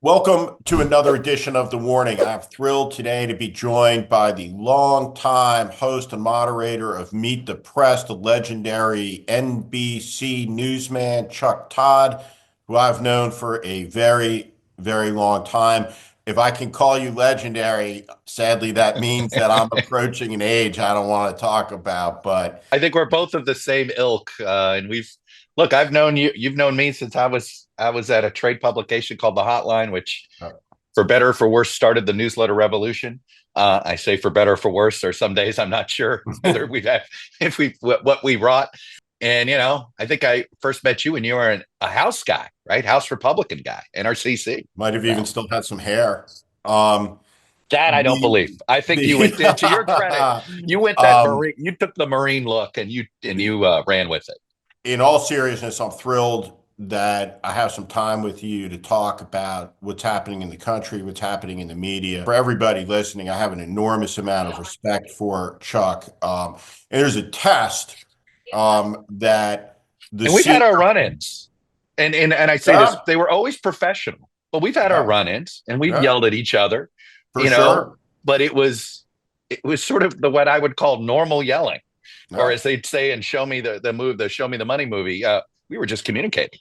Welcome to another edition of The Warning. I'm thrilled today to be joined by the longtime host and moderator of Meet the Press, the legendary NBC newsman, Chuck Todd, who I've known for a very, very long time. If I can call you legendary, sadly, that means that I'm approaching an age I don't want to talk about, but I think we're both of the same ilk, and we've look. I've known you. You've known me since I was at a trade publication called The Hotline, which, for better or for worse, started the newsletter revolution. I say for better or for worse. There are some days I'm not sure whether we've had if we what we wrought. And I think I first met you when you were a House guy, right? House Republican guy, NRCC. might have even So still had some hair. Um, that I don't the believe. I think you went to your credit. the You went that um, marine. You took the marine look and you ran with it. in all seriousness, I'm thrilled that I have some time with you to talk about what's happening in the country, what's happening in the media. For everybody listening, I have an enormous amount of respect for Chuck. And there's a test that the And we've had senior, our run-ins. And I say this, yeah, they were always professional, but we've had our yeah, run-ins and we've yeah, yelled at each other, for you know, sure. but it was sort of the what I would call normal yelling, or Yeah. as they'd say in the Show Me the Money movie, we were just communicating.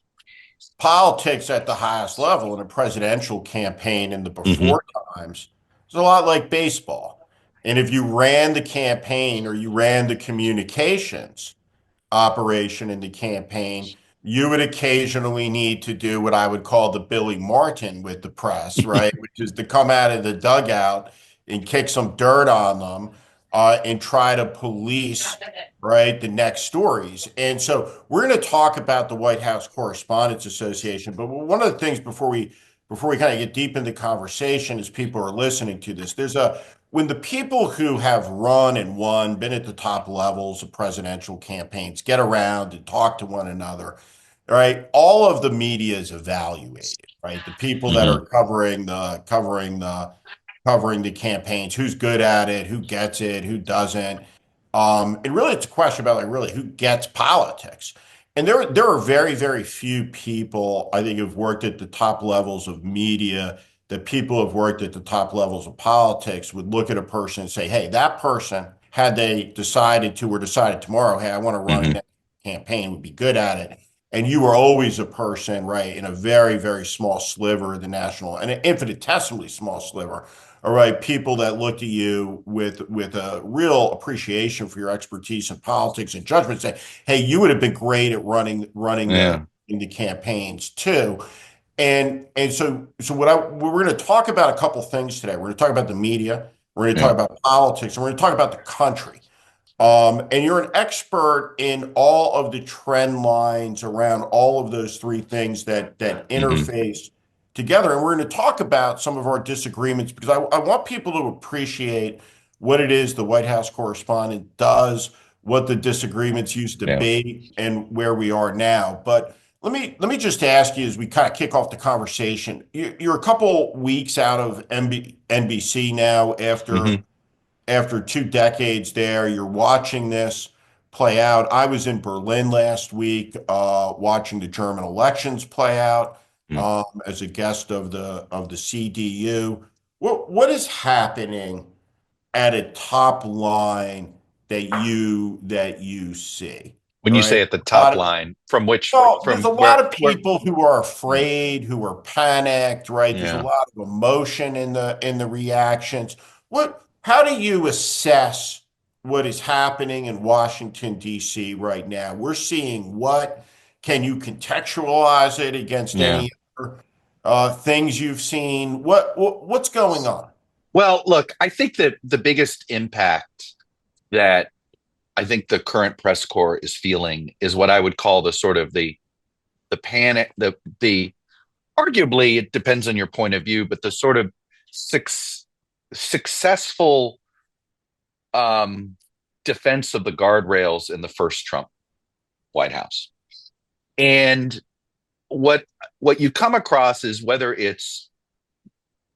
Politics at the highest level in a presidential campaign in the Hmm. before times is a lot like baseball. And if you ran the campaign or you ran the communications operation in the campaign, you would occasionally need to do what I would call the Billy Martin with the press, right? Which is to come out of the dugout and kick some dirt on them and try to police, right, the next stories. And so we're going to talk about the White House Correspondents Association. But one of the things before we kind of get deep into conversation as people are listening to this, when the people who have run and won, been at the top levels of presidential campaigns, get around and talk to one another, right? All of the media is evaluated, right? The people that Hmm. are covering the campaigns, who's good at it, who gets it, who doesn't. And really, it's a question about like really who gets politics. And there are very, very few people I think who've worked at the top levels of media that people have worked at the top levels of politics would look at a person and say, hey, that person, had they decided tomorrow, hey, I want to run a Hmm. next campaign, would be good at it. And you were always a person, right, in a very, very small sliver of the national, and an infinitesimally small sliver. All right, people that looked at you with a real appreciation for your expertise in politics and judgment, say, "Hey, you would have been great at running the Yeah. in the campaigns too." And so we're going to talk about a couple things today. We're going to talk about the media. We're going to talk Yeah. about politics, and we're going to talk about the country. And you're an expert in all of the trend lines around all of those three things that Hmm. interface together. And we're going to talk about some of our disagreements because I want people to appreciate what it is the White House correspondent does, what the disagreements used to Yeah. be, and where we are now. But let me just ask you as we kind of kick off the conversation. You're a couple weeks out of NBC now Hmm. after 2 decades there. You're watching this play out. I was in Berlin last week watching the German elections play out as a guest of the CDU. What is happening at a top line that you see? When All you right. say at the A lot top of, line, from which, well, there's from a lot of where, people who are afraid, who are panicked, right? There's a yeah. lot of emotion in the reactions. How do you assess what is happening in Washington, D.C. right now? We're seeing what? Can you contextualize it against Yeah. any other things you've seen? What's going on? Well, look, I think that the biggest impact that I think the current press corps is feeling is what I would call the sort of the panic, the arguably it depends on your point of view, but the sort of suc successful um, defense of the guardrails in the first Trump White House. And what what you come across is whether it's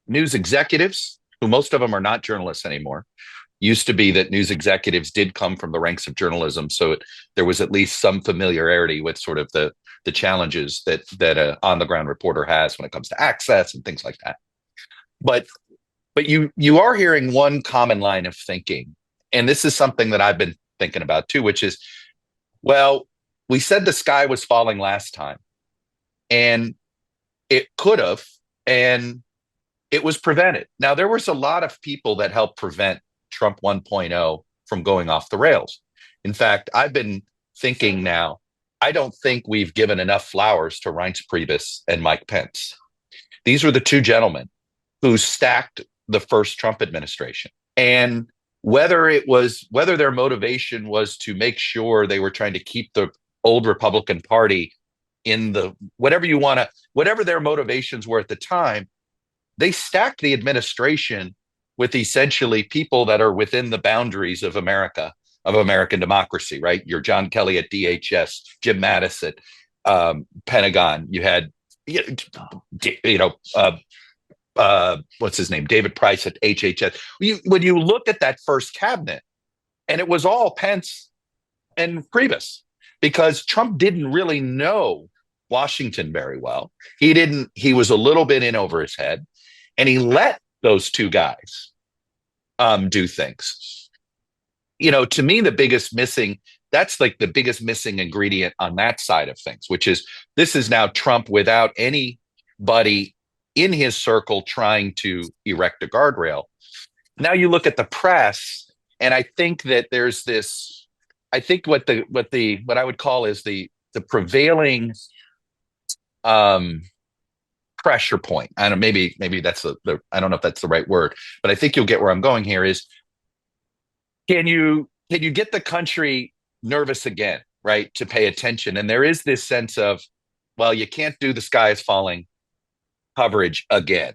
news executives, who most of them are not journalists anymore. Used to be that news executives did come from the ranks of journalism, so there was at least some familiarity with sort of the challenges that a on the ground reporter has when it comes to access and things like that. But you are hearing one common line of thinking, and this is something that I've been thinking about too, which is, well, we said the sky was falling last time, and it could have, and it was prevented. Now, there was a lot of people that helped prevent Trump 1.0 from going off the rails. In fact, I've been thinking now, I don't think we've given enough flowers to Reince Priebus and Mike Pence. These were the two gentlemen who stacked the first Trump administration. And whether their motivation was to make sure they were trying to keep the old Republican Party in the whatever their motivations were at the time, they stacked the administration with essentially people that are within the boundaries of America, of American democracy, right? Your John Kelly at DHS, Jim Mattis at Pentagon. You had, what's his name? David Price at HHS. When you look at that first cabinet, and it was all Pence and Priebus, because Trump didn't really know Washington very well. He was a little bit in over his head, and he let those two guys do things. To me, that's like the biggest missing ingredient on that side of things, which is this is now Trump without anybody in his circle trying to erect a guardrail. Now you look at the press, and I think that there's this, I think what I would call is the prevailing pressure point. I don't know, maybe that's I don't know if that's the right word, but I think you'll get where I'm going here is, can you get the country nervous again, right? To pay attention. And there is this sense of, well, you can't do the sky is falling coverage again.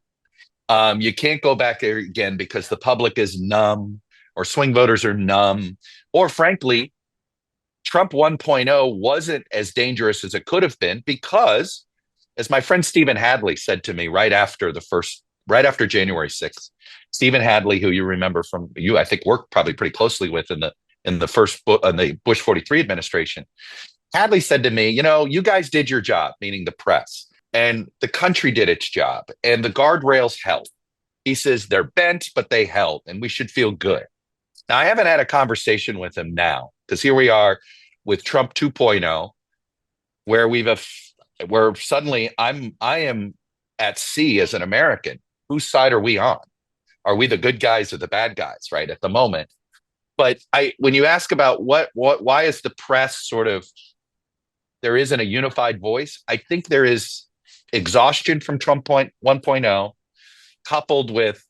You can't go back there again because the public is numb, or swing voters are numb, or frankly, Trump 1.0 wasn't as dangerous as it could have been because, as my friend Stephen Hadley said to me right after January 6th, Stephen Hadley, who you remember from, I think worked probably pretty closely with in the the Bush 43 administration. Hadley said to me, you guys did your job, meaning the press, and the country did its job, and the guardrails held. He says they're bent, but they held, and we should feel good. Now, I haven't had a conversation with him now, because here we are with Trump 2.0, where suddenly I am at sea as an American. Whose side are we on? Are we the good guys or the bad guys, right, at the moment? But when you ask about why is the press sort of, there isn't a unified voice, I think there is exhaustion from Trump 1.0, coupled with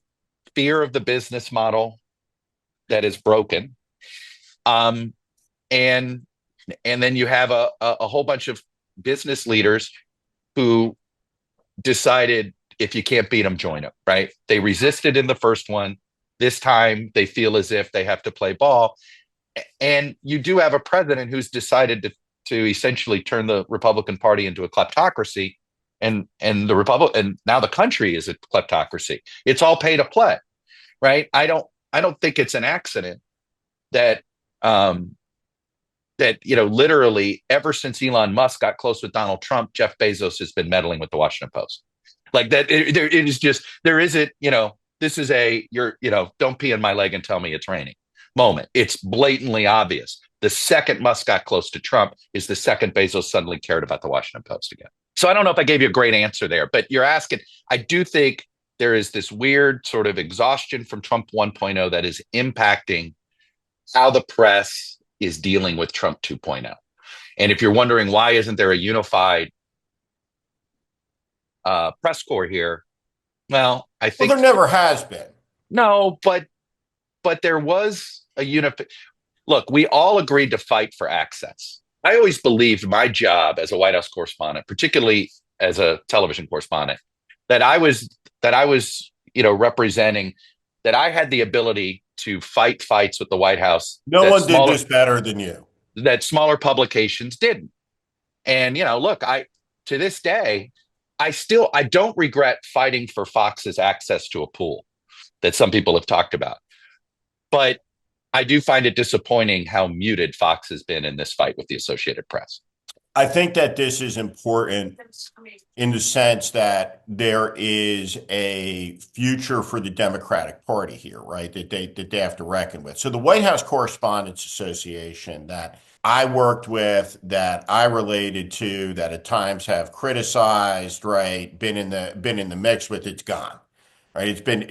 fear of the business model that is broken. And then you have a whole bunch of business leaders who decided, if you can't beat them, join them, right? They resisted in the first one. This time they feel as if they have to play ball. And you do have a president who's decided to essentially turn the Republican Party into a kleptocracy, and now the country is a kleptocracy. It's all pay to play, right? I don't think it's an accident that literally ever since Elon Musk got close with Donald Trump, Jeff Bezos has been meddling with the Washington Post. Like that, it is just, there isn't, this is don't pee in my leg and tell me it's raining moment. It's blatantly obvious. The second Musk got close to Trump is the second Bezos suddenly cared about the Washington Post again. So I don't know if I gave you a great answer there, but you're asking, I do think there is this weird sort of exhaustion from Trump 1.0 that is impacting how the press is dealing with Trump 2.0. And if you're wondering why isn't there a unified press corps here, well, I think there never has been. No, but there was a unify. Look, we all agreed to fight for access. I always believed my job as a White House correspondent, particularly as a television correspondent, that I was representing, that I had the ability to fight fights with the White House. No one did this better than you. That smaller publications didn't. And look, to this day, I don't regret fighting for Fox's access to a pool that some people have talked about. But I do find it disappointing how muted Fox has been in this fight with the Associated Press. I think that this is important in the sense that there is a future for the Democratic Party here, right? That they have to reckon with. So the White House Correspondents Association that I worked with, that I related to, that at times have criticized, right, been in the mix with, it's gone. Right? It's been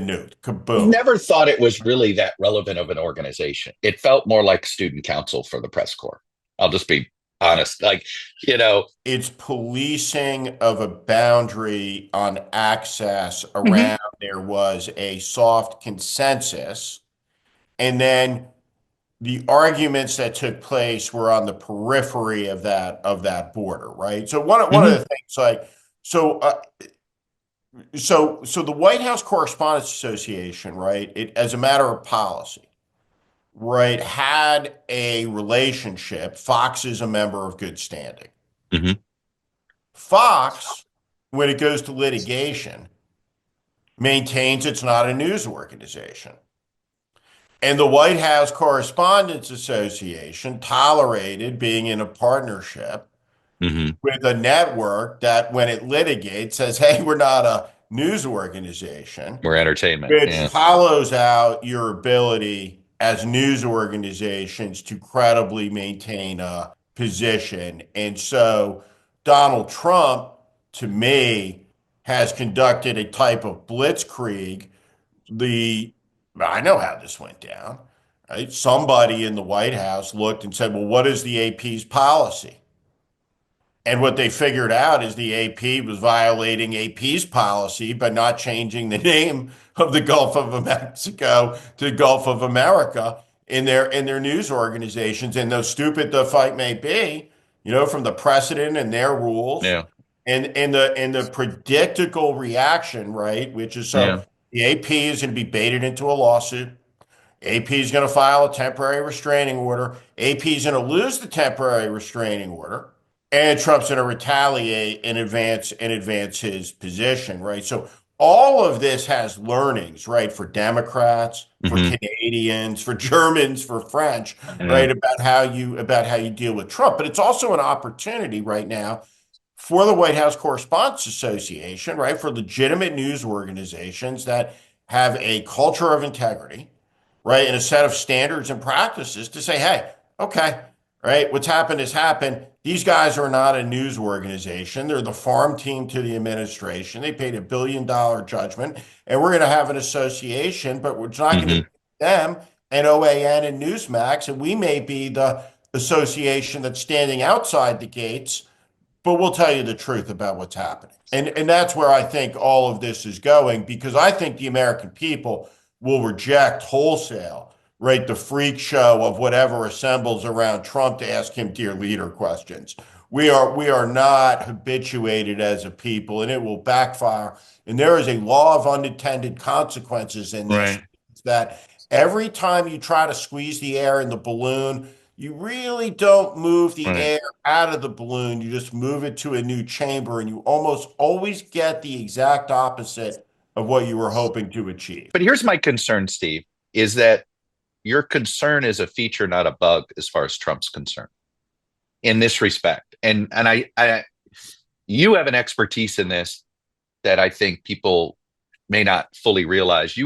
nuked. Kaboom. Never thought it was really that relevant of an organization. It felt more like student council for the press corps. I'll just be honest. Like, you know, It's policing of a boundary on access mhm, around there was a soft consensus. And then the arguments that took place were on the periphery of that border, right? So one of mhm, the things like so so the White House Correspondents Association, right? It as a matter of policy, right, had a relationship. Fox is a member of good standing. mhm, Fox, when it goes to litigation, maintains it's not a news organization. And the White House Correspondents Association tolerated being in a partnership mhm. with a network that, when it litigates, says, hey, we're not a news organization, More entertainment. which Yeah. hollows out your ability as news organizations to credibly maintain a position. And so Donald Trump, to me, has conducted a type of blitzkrieg. The I know how this went down. Right? Somebody in the White House looked and said, well, what is the AP's policy? And what they figured out is the AP was violating AP's policy by not changing the name of the Gulf of Mexico to Gulf of America in their news organizations. And though stupid the fight may be, from the precedent and their rules Yeah. and the predictable reaction, right? Which is so Yeah. the AP is going to be baited into a lawsuit. AP is going to file a temporary restraining order. AP is going to lose the temporary restraining order, and Trump's going to retaliate and advance his position, right? So all of this has learnings, right, for Democrats, for Mhm. Canadians, for Germans, for French, Yeah. right, about how you deal with Trump. But it's also an opportunity right now for the White House Correspondents Association, right, for legitimate news organizations that have a culture of integrity, right, and a set of standards and practices to say, hey, okay, right, what's happened has happened. These guys are not a news organization. They're the farm team to the administration. They paid $1 billion judgment, and we're going to have an association, but we're not going to Mhm. be them and OAN and Newsmax, and we may be the association that's standing outside the gates, but we'll tell you the truth about what's happening. And that's where I think all of this is going, because I think the American people will reject wholesale, right, the freak show of whatever assembles around Trump to ask him dear leader questions. We are not habituated as a people, and it will backfire. And there is a law of unintended consequences in this, Right. that every time you try to squeeze the air in the balloon, you really don't move the Right. air out of the balloon. You just move it to a new chamber, and you almost always get the exact opposite of what you were hoping to achieve. But here's my concern, Steve, is that your concern is a feature, not a bug, as far as Trump's concerned in this respect. And I you have an expertise in this that I think people may not fully realize.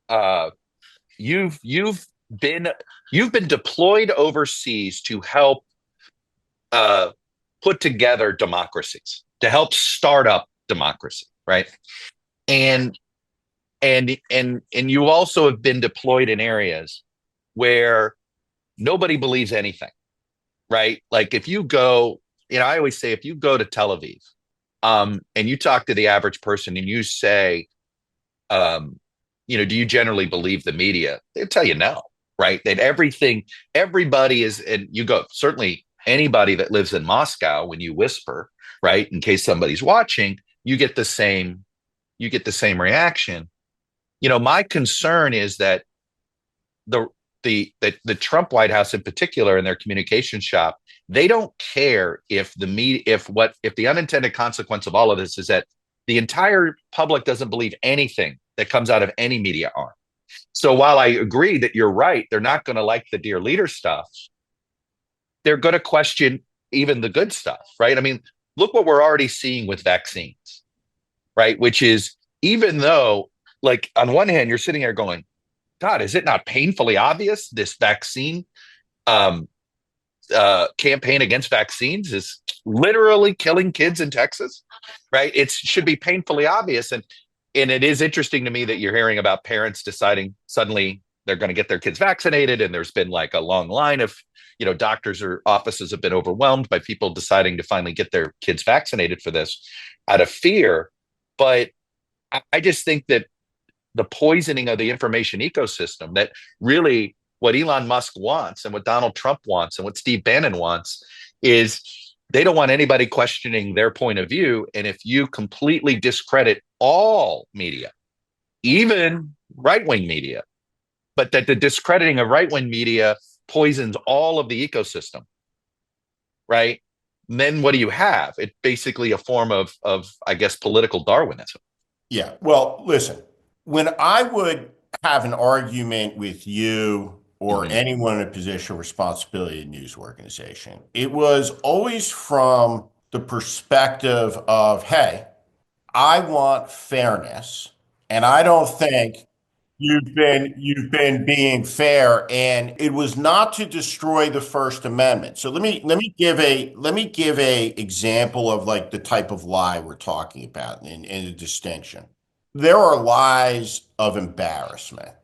Uh you've been you've been deployed overseas to help uh put together democracies, to help start up democracy, right? And and you also have been deployed in areas where nobody believes anything, right? Like if you go, I always say if you go to Tel Aviv, and you talk to the average person and you say, um, do you generally believe the media? They'll tell you no, right? That everybody is, and you go, certainly anybody that lives in Moscow, when you whisper, right, in case somebody's watching, you get the same reaction. My concern is that the the Trump White House in particular in their communication shop, they don't care if the media, if the unintended consequence of all of this is that the entire public doesn't believe anything that comes out of any media arm. So while I agree that you're right, they're not going to like the dear leader stuff. They're going to question. even the good stuff, right? I mean, look what we're already seeing with vaccines, right? Which is, even though, like, on one hand, you're sitting here going, God, is it not painfully obvious this vaccine um, campaign against vaccines is literally killing kids in Texas, right? It should be painfully obvious. And it is interesting to me that you're hearing about parents deciding suddenly they're going to get their kids vaccinated. And there's been like a long line of, doctors or offices have been overwhelmed by people deciding to finally get their kids vaccinated for this out of fear. But I just think that the poisoning of the information ecosystem, that really what Elon Musk wants and what Donald Trump wants and what Steve Bannon wants is they don't want anybody questioning their point of view. And if you completely discredit all media, even right-wing media, but that the discrediting of right-wing media poisons all of the ecosystem, right? And then what do you have? It's basically a form of I guess, political Darwinism. Yeah. Well, listen, when I would have an argument with you or Mm-hmm. anyone in a position of responsibility in a news organization, it was always from the perspective of, hey, I want fairness, and I don't think you've been being fair, and it was not to destroy the First Amendment. So let me give a example of like the type of lie we're talking about in a distinction. There are lies of embarrassment.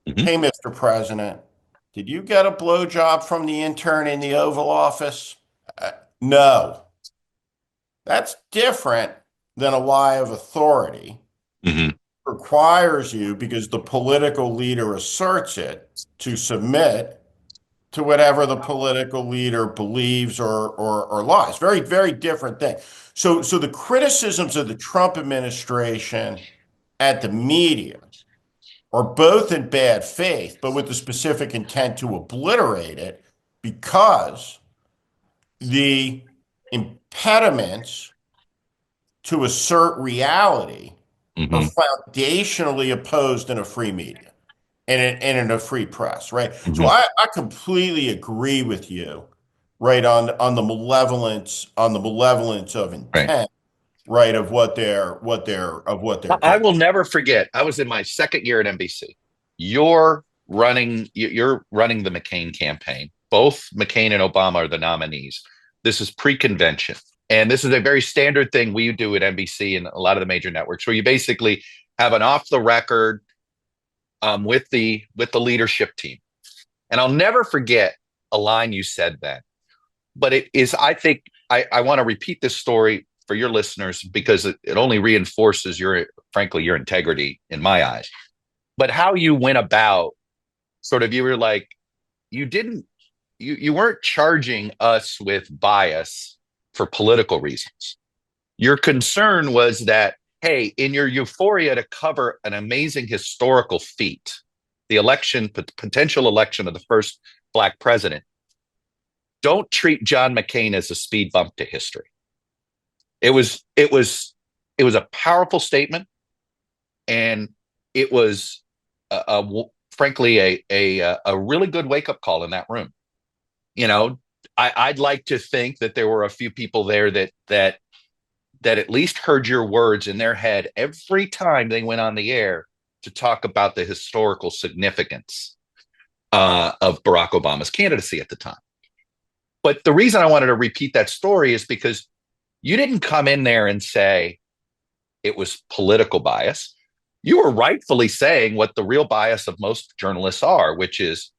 Mm-hmm. Hey, Mr. President, did you get a blowjob from the intern in the Oval Office? No. That's different than a lie of authority. Mm-hmm. Requires you, because the political leader asserts it, to submit to whatever the political leader believes or lies. Very, very different thing. So the criticisms of the Trump administration at the media are both in bad faith, but with the specific intent to obliterate it, because the impediments to assert reality are Mm-hmm. foundationally opposed in a free media and in a free press, right? So Mm-hmm. I completely agree with you, right, on the malevolence of Right. intent, right, of what they're I doing. will never forget. I was in my second year at NBC. You're running the McCain campaign. Both McCain and Obama are the nominees. This is pre-convention. And this is a very standard thing we do at NBC and a lot of the major networks, where you basically have an off the record with the leadership team. And I'll never forget a line you said then. But it is, I think, I want to repeat this story for your listeners because it only reinforces frankly, your integrity in my eyes. But how you went about, sort of, you were like, you didn't, you weren't charging us with bias for political reasons. Your concern was that, hey, in your euphoria to cover an amazing historical feat, the potential election of the first Black president, don't treat John McCain as a speed bump to history. It was a powerful statement, and it was frankly a really good wake up call in that room. You know, I'd like to think that there were a few people there that at least heard your words in their head every time they went on the air to talk about the historical significance of Barack Obama's candidacy at the time. But the reason I wanted to repeat that story is because you didn't come in there and say it was political bias. You were rightfully saying what the real bias of most journalists are, which is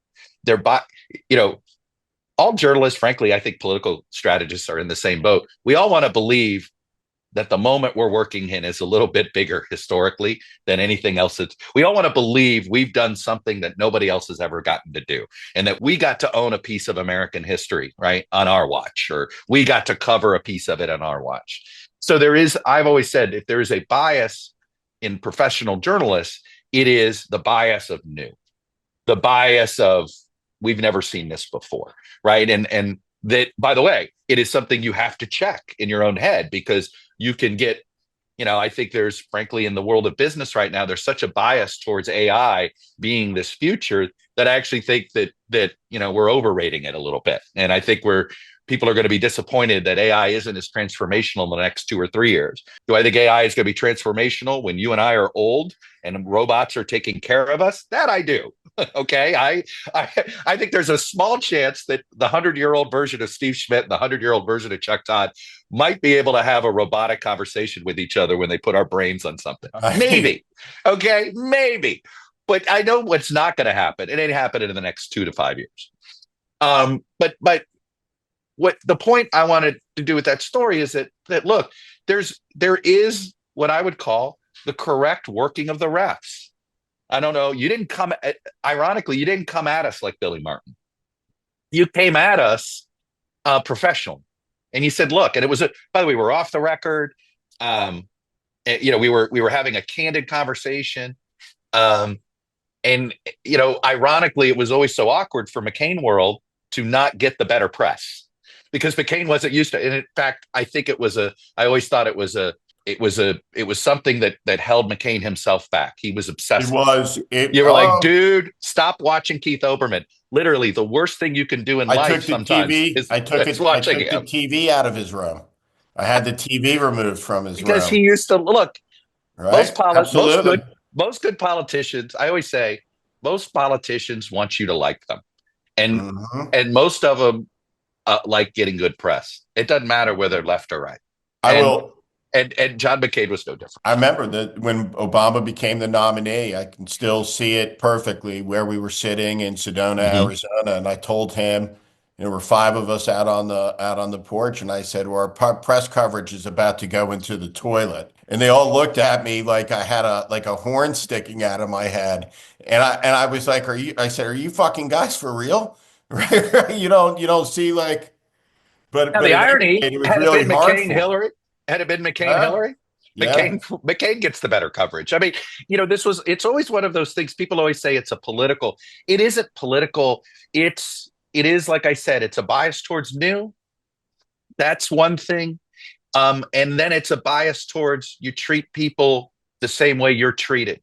you know, all journalists, frankly, I think political strategists are in the same boat. We all want to believe that the moment we're working in is a little bit bigger historically than anything else. We all want to believe we've done something that nobody else has ever gotten to do, and that we got to own a piece of American history, right, on our watch, or we got to cover a piece of it on our watch. So I've always said, if there is a bias in professional journalists, it is the bias of new, the bias of we've never seen this before, right? And that, by the way, it is something you have to check in your own head, because you can get, I think frankly, in the world of business right now, there's such a bias towards AI being this future that I actually think that we're overrating it a little bit, and I think people are going to be disappointed that AI isn't as transformational in the next 2 or 3 years. Do I think AI is going to be transformational when you and I are old and robots are taking care of us? That I do. Okay, I I think there's a small chance that the 100-year-old version of Steve Schmidt and the 100-year-old version of Chuck Todd might be able to have a robotic conversation with each other when they put our brains on something. I, Maybe. Okay, maybe. But I know what's not going to happen. It ain't happening in the next 2 to 5 years. But what the point I wanted to do with that story is that look, there is what I would call the correct working of the refs. I don't know. Ironically, you didn't come at us like Billy Martin. You came at us professional, and you said, "Look," and it was by the way, we're off the record. Um, we were having a candid conversation. Um, and ironically, it was always so awkward for McCain world to not get the better press because McCain wasn't used to it. And in fact, I think I always thought it was something that held McCain himself back. He was it obsessed. was it. You were like, Oh, dude, stop watching Keith Oberman. Literally, the worst thing you can do in I life took the sometimes TV. is, is I watching took the him TV out of his room. I had the TV removed from his because he room. used to look. Right? Most Absolutely. good politicians. I always say most politicians want you to like them, and Hmm. and most of them like getting good press. It doesn't matter whether left or right. I And will. and John McCain was no different. I remember that when Obama became the nominee, I can still see it perfectly where we were sitting in Sedona, Mm-hmm. Arizona, and I told him, there were five of us out on the porch, and I said, "Well, our press coverage is about to go into the toilet," and they all looked at me like I had a horn sticking out of my head, and I was like, "Are you?" I said, "Are you fucking guys for real?" Right? You don't see like, Now but the at any irony rate, it was had it really been hard McCain for him. Hillary, had it been McCain Yeah, Hillary, yeah. McCain gets the better coverage. I mean, it's always one of those things. People always say it's a political. It isn't political. It is like I said. It's a bias towards new. That's one thing. And then it's a bias towards you treat people the same way you're treated.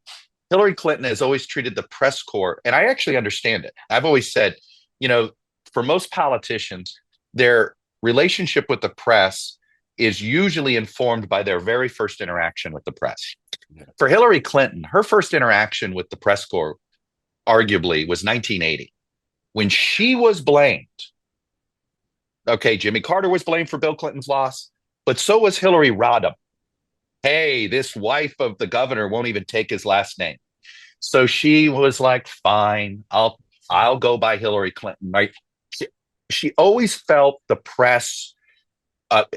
Hillary Clinton has always treated the press corps, and I actually understand it. I've always said, you know, for most politicians, their relationship with the press is usually informed by their very first interaction with the press. For Hillary Clinton, her first interaction with the press corps arguably was 1980 when she was blamed. Okay, Jimmy Carter was blamed for Bill Clinton's loss, but so was Hillary Rodham. Hey, this wife of the governor won't even take his last name. So she was like, fine, I'll go by Hillary Clinton. Right? She always felt the press.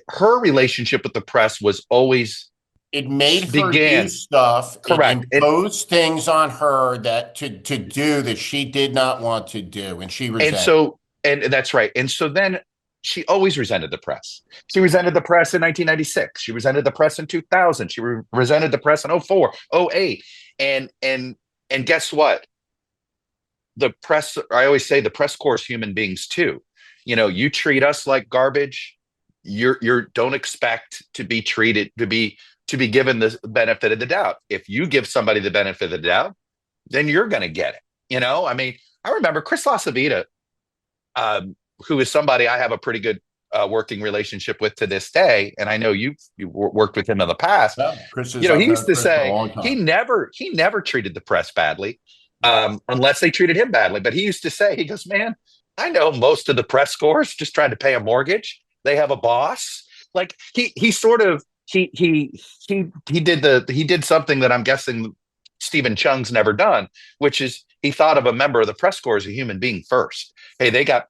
Her relationship with the press was always It made her do began stuff. It correct, imposed things on her that to do that she did not want to do, and she and resented. so and that's right. And so then she always resented the press. She resented the press in 1996. She resented the press in 2000. She resented the press in '04, '08, and guess what? The press, I always say the press corps is human beings too. You treat us like garbage, you're don't expect to be treated to be given the benefit of the doubt. If you give somebody the benefit of the doubt, then you're going to get it. I mean, I remember Chris Lasavita, who is somebody I have a pretty good working relationship with to this day, and I know you worked with him in the past. Yeah, Chris is. He I've used known to Chris for a say long he time. never treated the press badly, unless they treated him badly. But he used to say, he goes, man, I know most of the press corps just trying to pay a mortgage. They have a boss. Like he sort of he did something that I'm guessing Stephen Chung's never done, which is he thought of a member of the press corps as a human being first. Hey, they got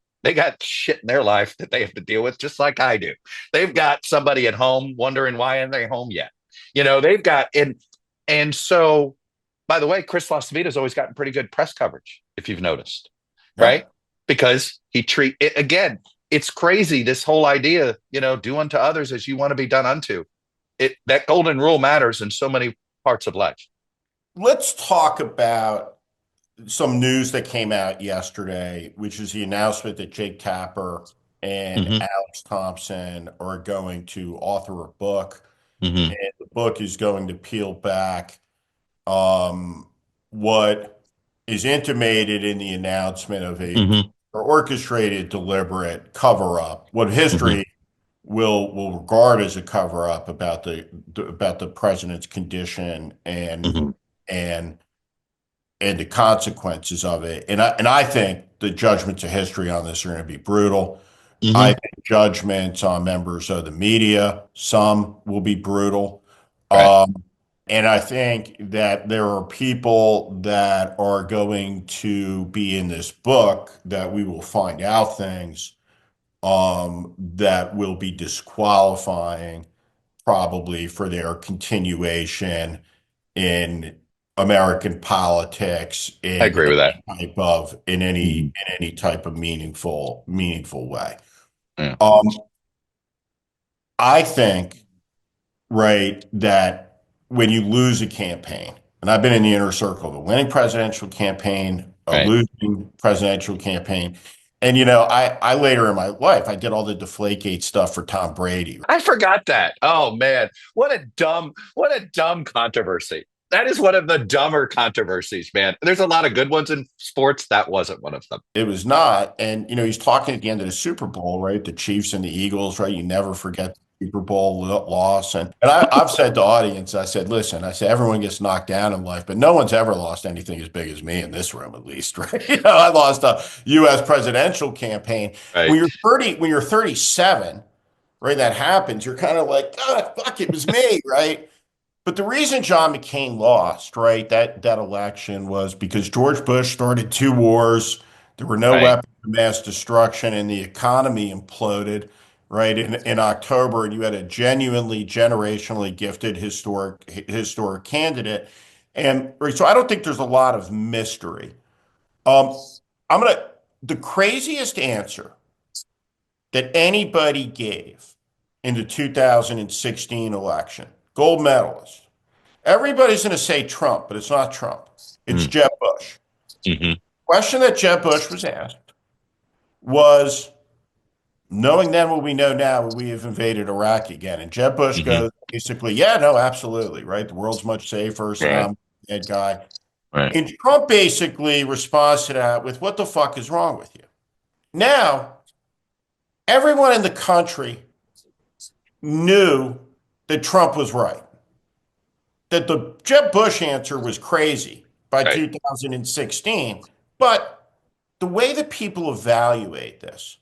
shit in their life that they have to deal with, just like I do. They've got somebody at home wondering why aren't they home yet. They've got and so. By the way, Chris Lasavita's always gotten pretty good press coverage, if you've noticed, Yeah. right? Because again, it's crazy. This whole idea, do unto others as you want to be done unto. That golden rule matters in so many parts of life. Let's talk about some news that came out yesterday, which is the announcement that Jake Tapper and Mm-hmm. Alex Thompson are going to author a book, Mm-hmm. and the book is going to peel back what. is intimated in the announcement of a Hmm. orchestrated, deliberate cover up. What Hmm. history will regard as a cover up about the president's condition Hmm. and and the consequences of it. And I think the judgments of history on this are going to be brutal. I Hmm. think judgments on members of the media, some will be brutal. Right. Um, and I think that there are people that are going to be in this book that we will find out things that will be disqualifying probably for their continuation in American politics I agree with that. in Hmm. any type of meaningful way. Yeah. Um, I think, right, that when you lose a campaign, and I've been in the inner circle of a winning presidential campaign, a Right. losing presidential campaign, and I later in my life I did all the Deflategate stuff for Tom Brady. I forgot that. Oh man, what a dumb controversy. That is one of the dumber controversies, man. There's a lot of good ones in sports. That wasn't one of them. It was not. And, he's talking at the end of the Super Bowl, right? The Chiefs and the Eagles, right? You never forget the Super Bowl loss. And I've said to audience, I said, listen, I said, everyone gets knocked down in life, but no one's ever lost anything as big as me in this room, at least, right? I lost a U.S. presidential campaign. Right. When you're 37, right, that happens, you're kind of like, God, fuck, it was me, right? But the reason John McCain lost, right, that election was because George Bush started two wars. There were no Right. weapons of mass destruction, and the economy imploded, right, in October. And you had a genuinely, generationally gifted historic candidate. And right, so I don't think there's a lot of mystery. Um, I'm gonna the craziest answer that anybody gave in the 2016 election, gold medalist. Everybody's going to say Trump, but it's not Trump. It's Mm. Jeb Bush. Hmm. Question that Jeb Bush was asked was, knowing then what we know now, would we have invaded Iraq again? And Jeb Bush Hmm. goes basically, yeah, no, absolutely, right? The world's much safer. Right. Saddam, dead guy. Right. And Trump basically responds to that with, what the fuck is wrong with you? Now, everyone in the country knew that Trump was right, that the Jeb Bush answer was crazy by Right. 2016. But the way that people evaluate this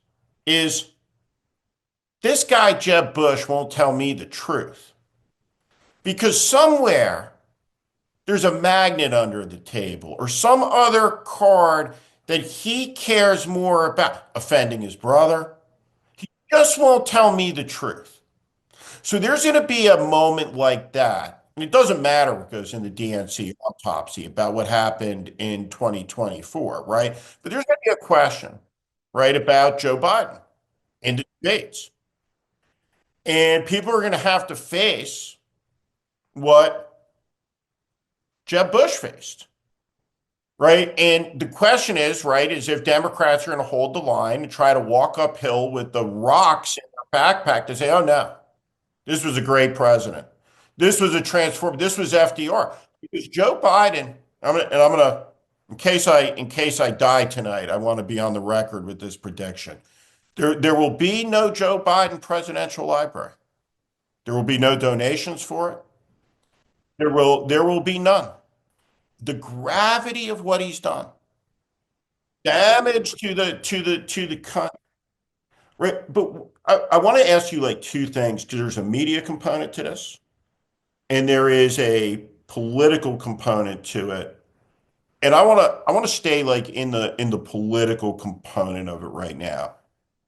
is this guy, Jeb Bush, won't tell me the truth because somewhere there's a magnet under the table or some other card that he cares more about offending his brother. He just won't tell me the truth. So there's going to be a moment like that. And it doesn't matter what goes in the DNC autopsy about what happened in 2024, right? But there's going to be a question, right, about Joe Biden in the debates. And people are going to have to face what Jeb Bush faced, right? And the question is, right, is if Democrats are going to hold the line and try to walk uphill with the rocks in their backpack to say, oh, no, this was a great president. This was a transform. This was FDR. Because Joe Biden, in case I die tonight, I want to be on the record with this prediction. There will be no Joe Biden presidential library. There will be no donations for it. There will be none. The gravity of what he's done, damage to the country. Right? But I want to ask you like two things because there's a media component to this. And there is a political component to it. And I want to stay like in the political component of it right now.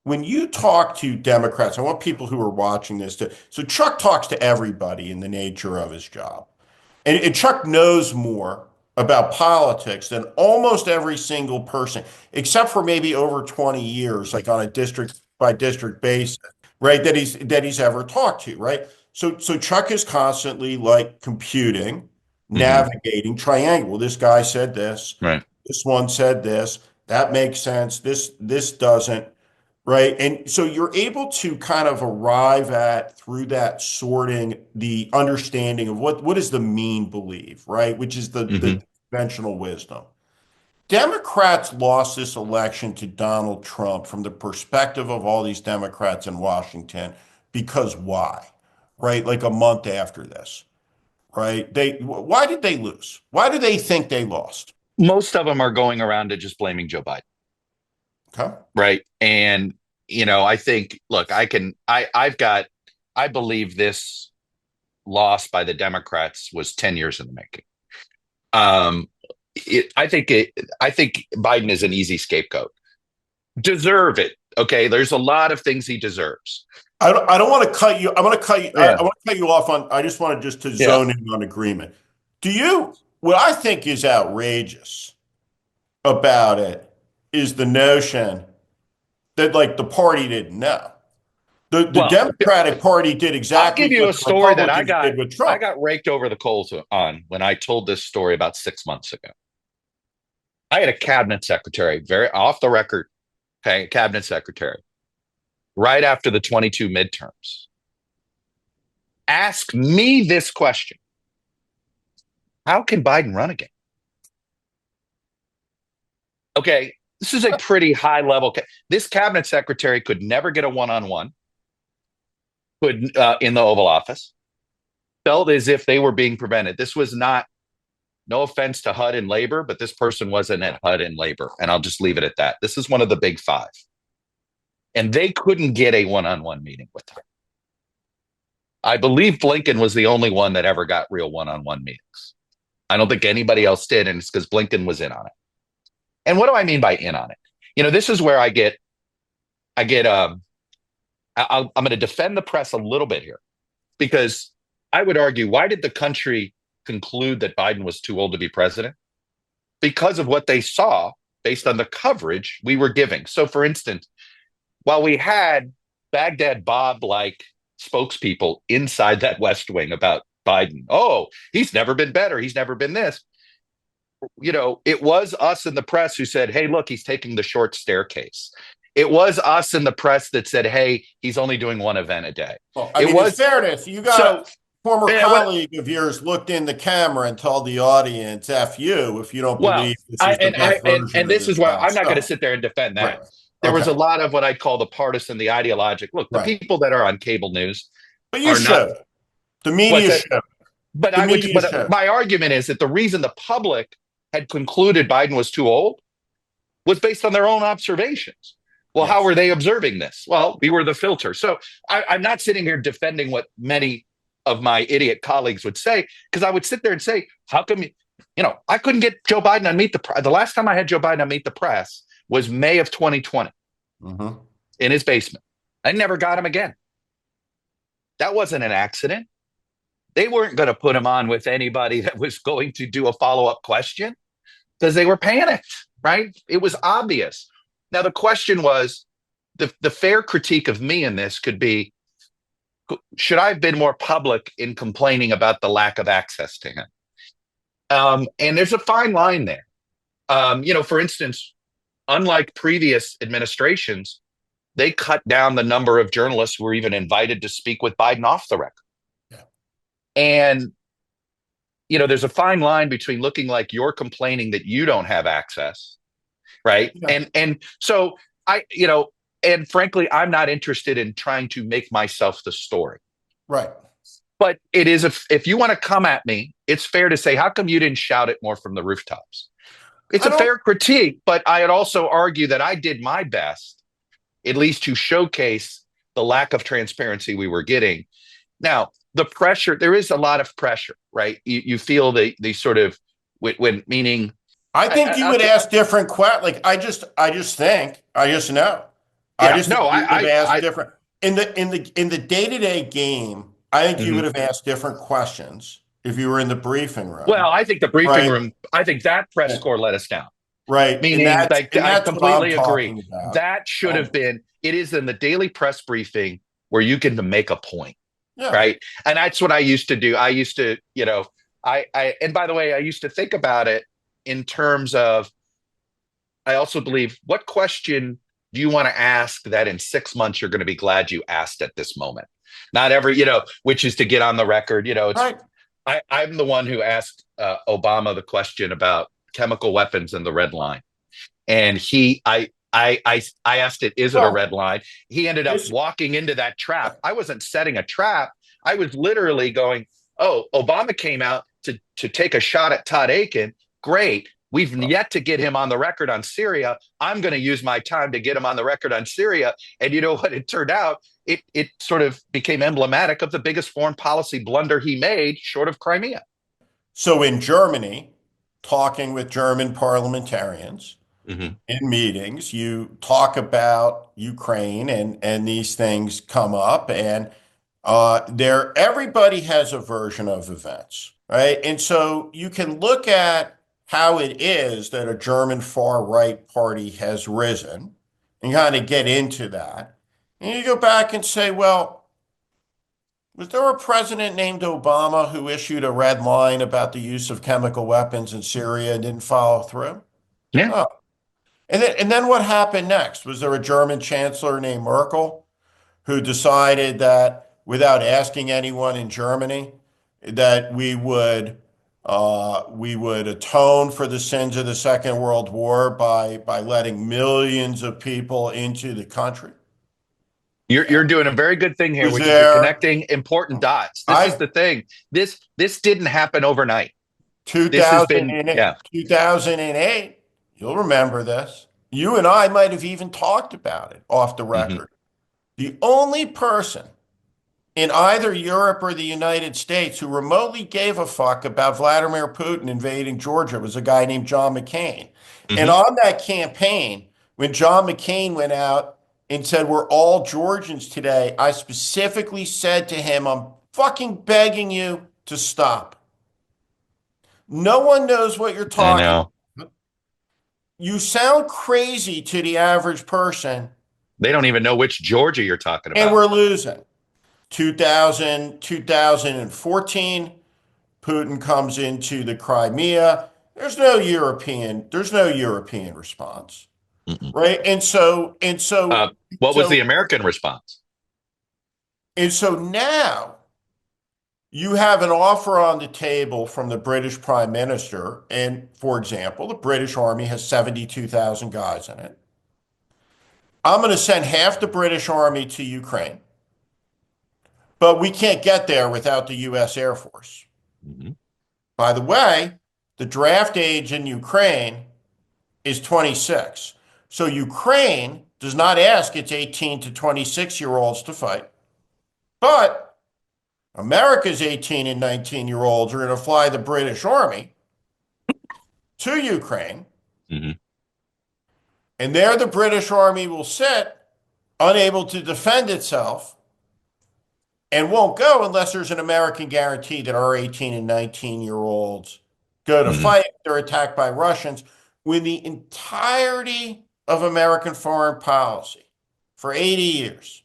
When you talk to Democrats, I want people who are watching this to so Chuck talks to everybody in the nature of his job. And Chuck knows more about politics than almost every single person, except for maybe over 20 years, like on a district by district basis, right? That he's ever talked to, right? So Chuck is constantly like computing, Hmm. navigating, triangle. This guy said this, Right. this one said this, that makes sense, this doesn't. Right. And so you're able to kind of arrive at through that sorting the understanding of what does the mean believe, right? Which is the Hmm. conventional wisdom. Democrats lost this election to Donald Trump from the perspective of all these Democrats in Washington because why? Right? Like a month after this, right? Why did they lose? Why do they think they lost? Most of them are going around to just blaming Joe Biden, Okay. right? And I think, look, I believe this loss by the Democrats was 10 years in the making. Um, I think Biden is an easy scapegoat. Deserve it. Okay, there's a lot of things he deserves. I don't want to cut you. I'm going to cut you. Yeah, I want to cut you off on. I just wanted just to yeah. zone in on agreement. What I think is outrageous about it is the notion that like the party didn't know. The Well, Democratic Party did I'll exactly give you what a the story that Republicans did with I Trump. got raked over the coals on when I told this story about 6 months ago. I had a cabinet secretary, very off the record, okay, cabinet secretary, right after the 22 midterms, ask me this question: how can Biden run again? Okay, this is a pretty high level. This cabinet secretary could never get a one-on-one, could in the Oval Office, felt as if they were being prevented. This was not, no offense to HUD and labor, but this person wasn't at HUD and labor. And I'll just leave it at that. This is one of the big five. And they couldn't get a one-on-one meeting with her. I believe Blinken was the only one that ever got real one-on-one meetings. I don't think anybody else did. And it's because Blinken was in on it. And what do I mean by in on it? This is where I'm going to defend the press a little bit here, because I would argue, why did the country conclude that Biden was too old to be president? Because of what they saw based on the coverage we were giving. So, for instance, while we had Baghdad Bob-like spokespeople inside that West Wing about Biden, oh, he's never been better, he's never been this. It was us in the press who said, hey, look, he's taking the short staircase. It was us in the press that said, hey, he's only doing one event a day. Well, I mean, in fairness, you got former colleague of yours looked in the camera and told the audience, F you, if you don't believe this is the best version and of this is why I'm not going to stuff. sit there and defend that. Right. There was a lot of what I call the partisan, the ideologic. Look, the people that are on cable news But you should. The media should. But my argument is that the reason the public had concluded Biden was too old was based on their own observations. Well, how were they observing this? Well, we were the filter. So I'm not sitting here defending what many of my idiot colleagues would say, because I would sit there and say, how come I couldn't get Joe Biden on Meet the Press. The last time I had Joe Biden on Meet the Press was May of 2020 in his basement. I never got him again. That wasn't an accident. They weren't going to put him on with anybody that was going to do a follow-up question because they were panicked, right? It was obvious. Now, the question was, the fair critique of me in this could be, should I have been more public in complaining about the lack of access to him? And there's a fine line there. For instance, unlike previous administrations, they cut down the number of journalists who were even invited to speak with Biden off the record. Yeah. And, there's a fine line between looking like you're complaining that you don't have access, right? Yeah. And so and frankly, I'm not interested in trying to make myself the story. Right. But it is, if you want to come at me, it's fair to say, how come you didn't shout it more from the rooftops? It's a fair critique, but I'd also argue that I did my best, at least to showcase the lack of transparency we were getting. Now, the pressure, there is a lot of pressure, right? You feel the sort of, when meaning, I think you would ask different questions. Like I just know. I just think you would have asked different in the day-to-day game. I think you would have asked different questions if you were in the briefing room. Well, I think the briefing room. I think that press corps let us down. Right. Meaning, I completely agree. That should have been. It is in the daily press briefing where you can make a point. Yeah. Right. And that's what I used to do. I used to, and by the way, I used to think about it in terms of, I also believe, what question do you want to ask that in 6 months you're going to be glad you asked at this moment? Not every, which is to get on the record. It's right. I'm the one who asked Obama the question about chemical weapons in the red line. And I asked it, is it a Well, red line? He ended up this, walking into that trap. I wasn't setting a trap. I was literally going, oh, Obama came out to take a shot at Todd Aiken. Great. We've yet to get him on the record on Syria. I'm going to use my time to get him on the record on Syria. And you know what? It turned out it sort of became emblematic of the biggest foreign policy blunder he made, short of Crimea. so in Germany, talking with German parliamentarians Mm-hmm. in meetings, you talk about Ukraine and these things come up and there everybody has a version of events, right? And so you can look at how it is that a German far right party has risen and kind of get into that. And you go back and say, well, was there a president named Obama who issued a red line about the use of chemical weapons in Syria and didn't follow through? Yeah. Oh. And then what happened next? Was there a German chancellor named Merkel who decided that without asking anyone in Germany that we would atone for the sins of the Second World War by letting millions of people into the country? You're doing a very good thing here, Was which is you're there connecting important dots. This is I the thing. This didn't happen overnight. This has been 2008, yeah. 2008, you'll remember this. You and I might have even talked about it off the Mm-hmm. record. The only person in either Europe or the United States who remotely gave a fuck about Vladimir Putin invading Georgia was a guy named John McCain. And Mm-hmm. on that campaign, when John McCain went out and said, we're all Georgians today, I specifically said to him, I'm fucking begging you to stop. No one knows what you're I talking know. about. You sound crazy to the average person, They don't even know which Georgia you're talking and about. we're losing. 2014, Putin comes into the Crimea. There's no European response, Mm-mm. right? And so and Uh, so what was so the American response? and so now you have an offer on the table from the British Prime Minister, and for example, the British Army has 72,000 guys in it. I'm going to send half the British Army to Ukraine, but we can't get there without the US Air Force. Mm-hmm. By the way, the draft age in Ukraine is 26. So Ukraine does not ask its 18 to 26-year-olds to fight, but America's 18 and 19-year-olds are going to fly the British Army to Ukraine, Mm-hmm. and there the British Army will sit unable to defend itself and won't go unless there's an American guarantee that our 18 and 19-year-olds go to Mm-hmm. fight. They're attacked by Russians. When the entirety of American foreign policy for 80 years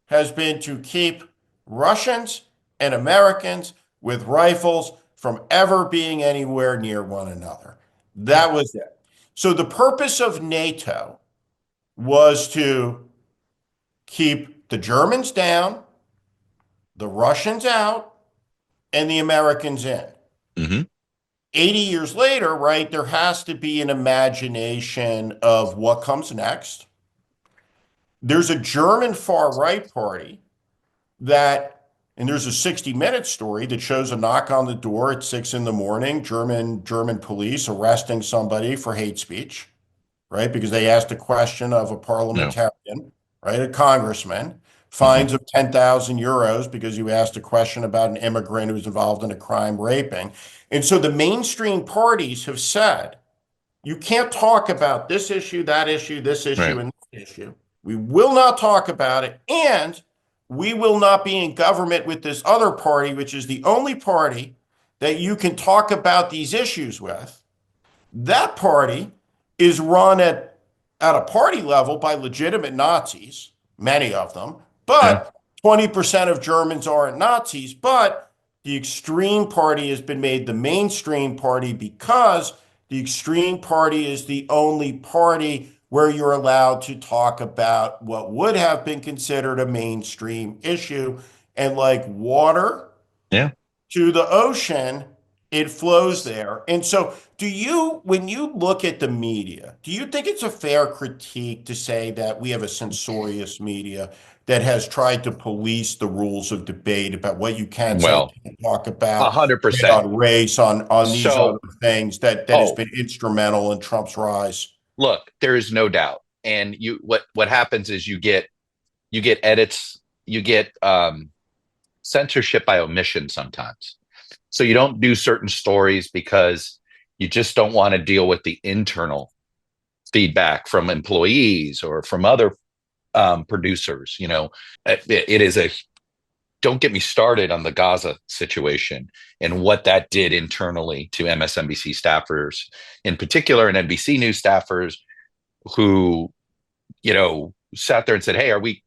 has been to keep Russians and Americans with rifles from ever being anywhere near one another. Yeah. That was it. So the purpose of NATO was to keep the Germans down, the Russians out, and the Americans in. Mm-hmm. 80 years later, right, there has to be an imagination of what comes next. There's a German far right party and there's a 60 Minutes story that shows a knock on the door at 6 in the morning, German police arresting somebody for hate speech, right? Because they asked a question of a No. parliamentarian, right? A congressman, Mm-hmm. fines of 10,000 euros because you asked a question about an immigrant who was involved in a crime raping. And so the mainstream parties have said, you can't talk about this issue, that issue, this issue, Right. and this issue. We will not talk about it. And we will not be in government with this other party, which is the only party that you can talk about these issues with. That party is run at a party level by legitimate Nazis, many of them, Yeah. but 20% of Germans aren't Nazis. But the extreme party has been made the mainstream party because the extreme party is the only party where you're allowed to talk about what would have been considered a mainstream issue. And like water Yeah. to the ocean, It flows there. And so, when you look at the media, do you think it's a fair critique to say that we have a censorious media that has tried to police the rules of debate about what you can say, Well, can't talk a about, hundred debate percent. on race, on these other So, things that has oh, been instrumental in Trump's rise? look, there is no doubt. And what happens is you get edits, you get censorship by omission sometimes. So you don't do certain stories because you just don't want to deal with the internal feedback from employees or from other producers. It is a don't get me started on the Gaza situation and what that did internally to MSNBC staffers, in particular, and NBC News staffers who, sat there and said, "Hey, are we,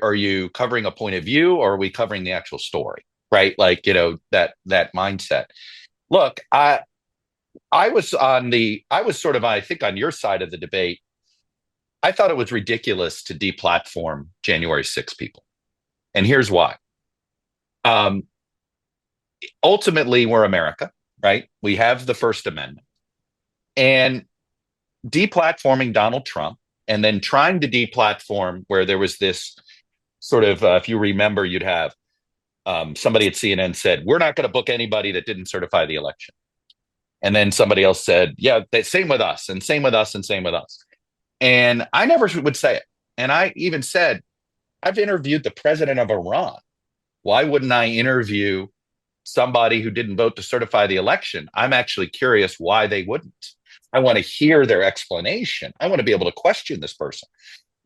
are you covering a point of view or are we covering the actual story?" Right? Like, that mindset. Look, I was sort of, I think, on your side of the debate. I thought it was ridiculous to deplatform January 6 people. And here's why. Um, Ultimately, we're America, right? We have the First Amendment. And deplatforming Donald Trump and then trying to deplatform where there was this sort of, if you remember, you'd have somebody at CNN said, "We're not going to book anybody that didn't certify the election." And then somebody else said, "Yeah, same with us, and same with us, and same with us." And I never would say it. And I even said, I've interviewed the president of Iran. Why wouldn't I interview somebody who didn't vote to certify the election? I'm actually curious why they wouldn't. I want to hear their explanation. I want to be able to question this person.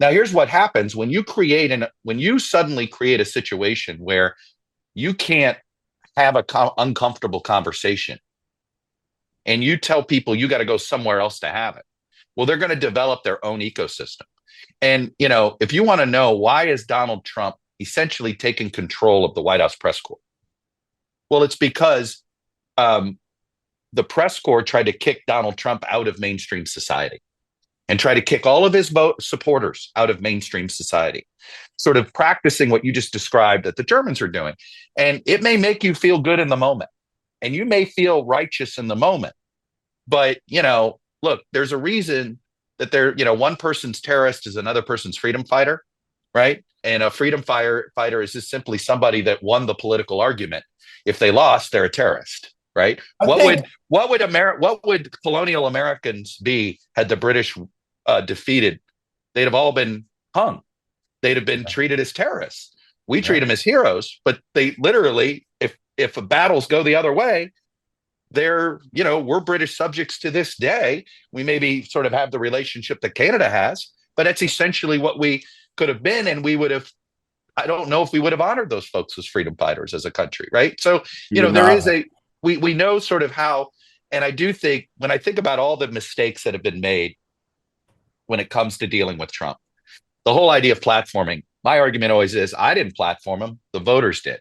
Now, here's what happens when you suddenly create a situation where you can't have a uncomfortable conversation and you tell people you got to go somewhere else to have it. Well, they're going to develop their own ecosystem. And, if you want to know why is Donald Trump essentially taking control of the White House press corps? Well, it's because the press corps tried to kick Donald Trump out of mainstream society and try to kick all of his supporters out of mainstream society, sort of practicing what you just described that the Germans are doing. And it may make you feel good in the moment, and you may feel righteous in the moment. But, look, there's a reason that one person's terrorist is another person's freedom fighter, right? And a freedom fighter is just simply somebody that won the political argument. If they lost, they're a terrorist, right? I think What would colonial Americans be had the British defeated? They'd have all been hung. They'd have been treated as terrorists. We treat them as heroes, but they literally, if battles go the other way, we're British subjects to this day. We maybe sort of have the relationship that Canada has, but that's essentially what we could have been, and we would have. I don't know if we would have honored those folks as freedom fighters as a country, right? So, there is we know sort of how, and I do think when I think about all the mistakes that have been made when it comes to dealing with Trump, the whole idea of platforming, my argument always is I didn't platform him, the voters did.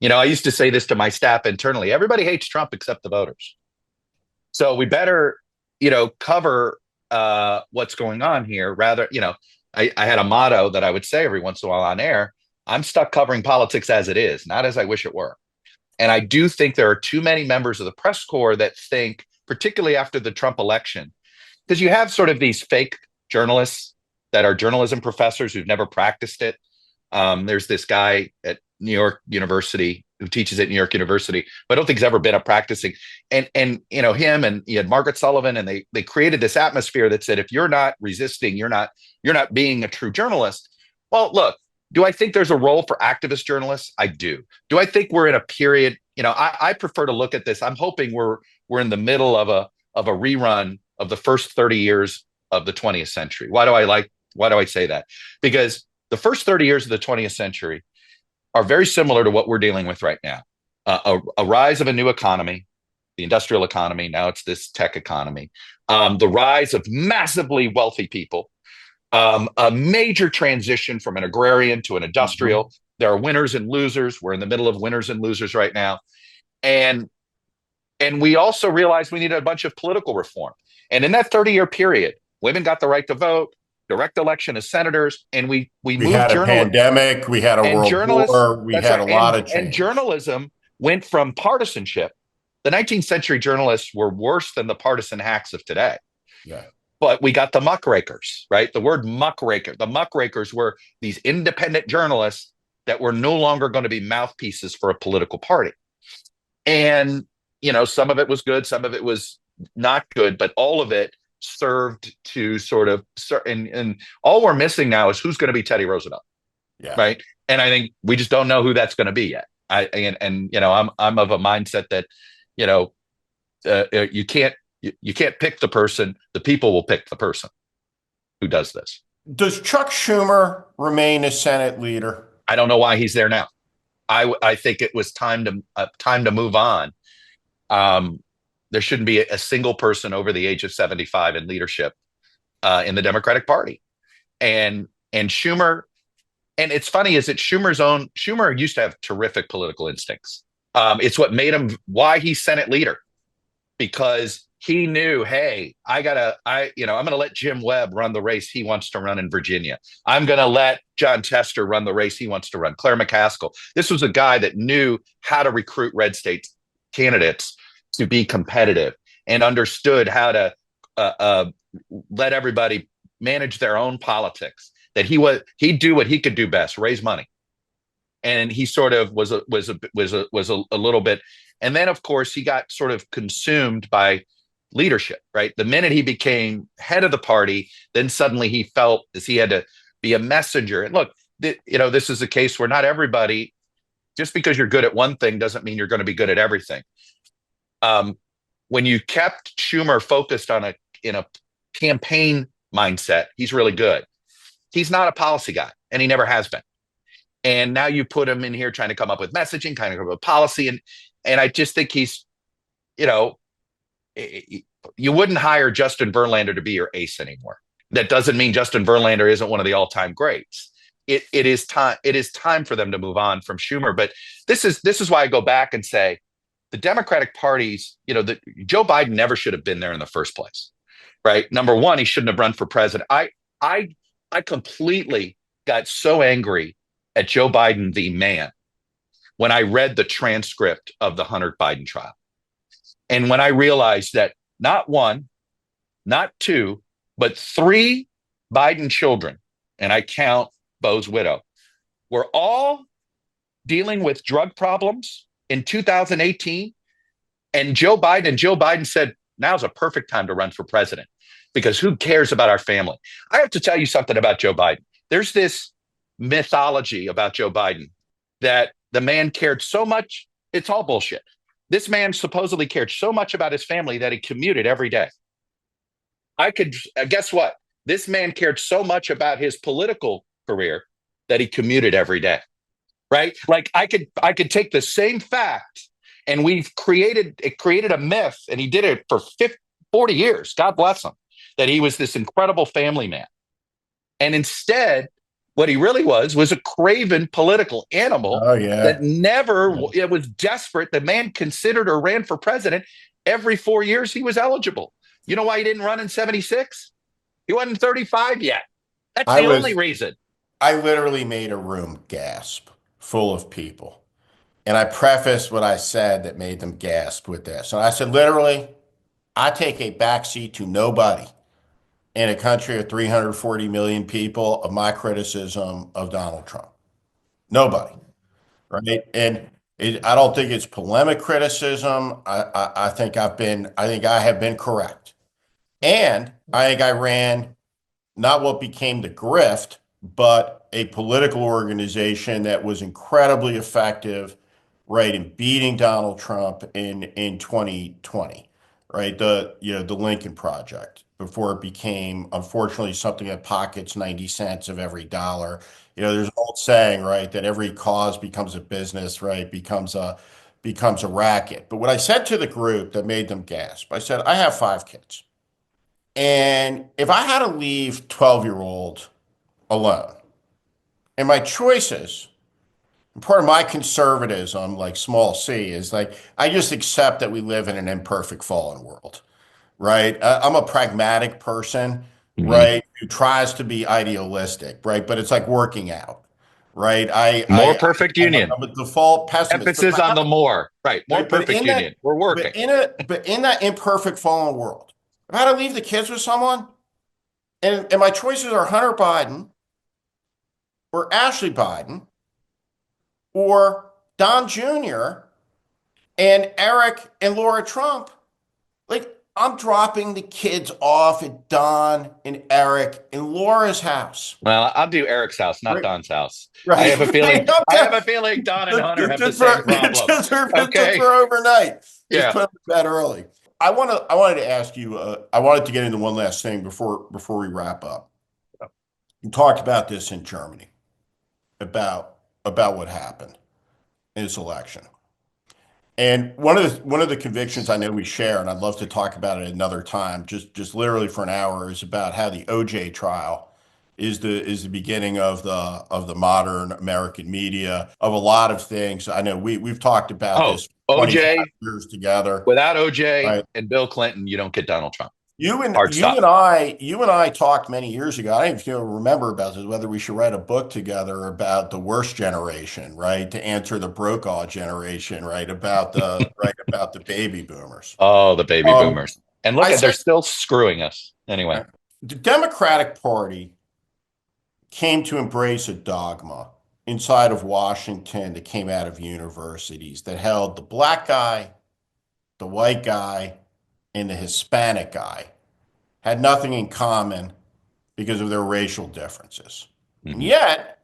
I used to say this to my staff internally. Everybody hates Trump except the voters. So we better, cover what's going on here. Rather, I had a motto that I would say every once in a while on air. I'm stuck covering politics as it is, not as I wish it were. And I do think there are too many members of the press corps that think, particularly after the Trump election, because you have sort of these fake journalists that are journalism professors who've never practiced it. There's this guy at New York University who teaches at New York University, but I don't think he's ever been a practicing. And him, and you had Margaret Sullivan, and they created this atmosphere that said if you're not resisting, you're not being a true journalist. Well, look, do I think there's a role for activist journalists? I do. Do I think we're in a period? I prefer to look at this. I'm hoping we're in the middle of a rerun of the first 30 years of the 20th century. Why do I say that? Because the first 30 years of the 20th century are very similar to what we're dealing with right now. A rise of a new economy, the industrial economy. Now it's this tech economy. The rise of massively wealthy people. A major transition from an agrarian to an industrial. Mm-hmm. There are winners and losers. We're in the middle of winners and losers right now. And we also realized we needed a bunch of political reform. And in that 30-year period, women got the right to vote, direct election as senators, and we moved had a pandemic, we had a world war, we had right, a lot of and change. journalism went from partisanship. The 19th century journalists were worse than the partisan hacks of today. Yeah. But we got the muckrakers, right? The word muckraker. The muckrakers were these independent journalists that were no longer going to be mouthpieces for a political party. And, some of it was good, some of it was not good, but all of it served to sort of, and all we're missing now is who's going to be Teddy Roosevelt, Yeah. right? And I think we just don't know who that's going to be yet. I'm of a mindset that, you know, you can't pick the person. The people will pick the person who does this. Does Chuck Schumer remain a Senate leader? I don't know why he's there now. I think it was time to move on. There shouldn't be a single person over the age of 75 in leadership in the Democratic Party, and Schumer. And it's funny is that Schumer used to have terrific political instincts. It's what made him why he's Senate leader, because he knew, hey, I'm going to let Jim Webb run the race he wants to run in Virginia. I'm going to let John Tester run the race he wants to run. Claire McCaskill. This was a guy that knew how to recruit red state candidates to be competitive and understood how to let everybody manage their own politics. That he'd do what he could do best, raise money. And he sort of was a little bit. And then, of course, he got sort of consumed by leadership, right? The minute he became head of the party, then suddenly he felt as he had to be a messenger. And look, this is a case where not everybody, just because you're good at one thing doesn't mean you're going to be good at everything. When you kept Schumer focused in a campaign mindset, he's really good. He's not a policy guy, and he never has been. And now you put him in here trying to come up with messaging, kind of come up with policy, and I just think he's, you wouldn't hire Justin Verlander to be your ace anymore. That doesn't mean Justin Verlander isn't one of the all-time greats. It is time for them to move on from Schumer. But this is why I go back and say the Democratic parties, Joe Biden never should have been there in the first place, right? Number one, he shouldn't have run for president. I completely got so angry at Joe Biden, the man, when I read the transcript of the Hunter Biden trial. And when I realized that not one, not two, but three Biden children, and I count Bo's widow, were all dealing with drug problems in 2018. And Joe Biden said, now's a perfect time to run for president because who cares about our family? I have to tell you something about Joe Biden. There's this mythology about Joe Biden that the man cared so much. It's all bullshit. This man supposedly cared so much about his family that he commuted every day. Guess what? This man cared so much about his political career that he commuted every day, right? Like I could take the same fact and it created a myth, and he did it for 40 years. God bless him, that he was this incredible family man. And instead, what he really was a craven political animal that it was desperate. The man considered or ran for president every 4 years he was eligible. You know why he didn't run in 76? He wasn't 35 yet. That's the only reason. I literally made a room gasp full of people. And I prefaced what I said that made them gasp with this. And I said, literally, I take a backseat to nobody in a country of 340 million people of my criticism of Donald Trump. Nobody, right? And I don't think it's polemic criticism. I think I have been correct. And I think I ran not what became the grift, but a political organization that was incredibly effective, right, in beating Donald Trump in 2020, right? The Lincoln Project, before it became, unfortunately, something that pockets 90 cents of every dollar. There's an old saying, right, that every cause becomes a business, right, becomes a racket. But what I said to the group that made them gasp, I said, I have 5 kids. And if I had to leave 12-year-old alone, and my choices, part of my conservatism, like small c, is like, I just accept that we live in an imperfect fallen world, right? I'm a pragmatic person, right, who tries to be idealistic, right? But it's like working out, right? More perfect union. I'm a default pessimist, Emphasis on the more. Right. More right? perfect union. We're working. But in that imperfect fallen world, if I had to leave the kids with someone, and my choices are Hunter Biden or Ashley Biden or Don Jr. and Eric and Laura Trump, like I'm dropping the kids off at Don and Eric and Laura's house. Well, I'll do Eric's house, not Right. Don's house. I Right. have a feeling. I have Okay. a feeling Don and Hunter have the Just same for problem. just Okay. for overnight. Just Yeah. put them to bed early. I wanted to ask you. I wanted to get into one last thing before we wrap up. You talked about this in Germany about what happened in this election. And one of the convictions I know we share, and I'd love to talk about it another time, just literally for an hour, is about how the OJ trial is the beginning of the modern American media of a lot of things. I know we've talked about Oh, this 25 OJ. years together, Without OJ right? and Bill Clinton, you don't get Donald Trump. Hard You stop. and I talked many years ago. I don't even remember about this, whether we should write a book together about the worst generation, right? To answer the Brokaw generation, right? About the baby boomers. Oh, the baby Um, boomers. And look I at they're said still screwing us. Anyway. the Democratic Party came to embrace a dogma inside of Washington that came out of universities that held the black guy, the white guy, and the Hispanic guy had nothing in common because of their racial differences. And Mhm. yet,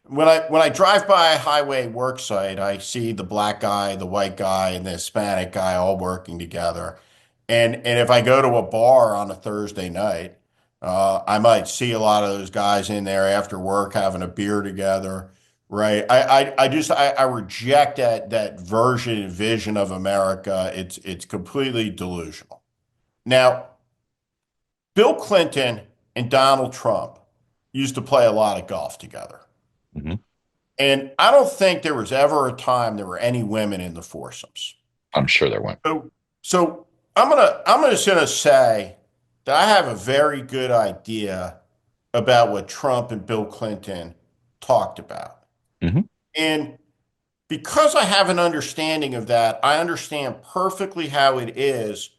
when I drive by a highway work site, I see the black guy, the white guy, and the Hispanic guy all working together. And if I go to a bar on a Thursday night, I might see a lot of those guys in there after work having a beer together, right? I reject that version and vision of America. It's completely delusional. Now, Bill Clinton and Donald Trump used to play a lot of golf together. Mhm. And I don't think there was ever a time there were any women in the foursomes. I'm sure there won't. So I'm just gonna say that I have a very good idea about what Trump and Bill Clinton talked about. Mhm. And because I have an understanding of that, I understand perfectly how it is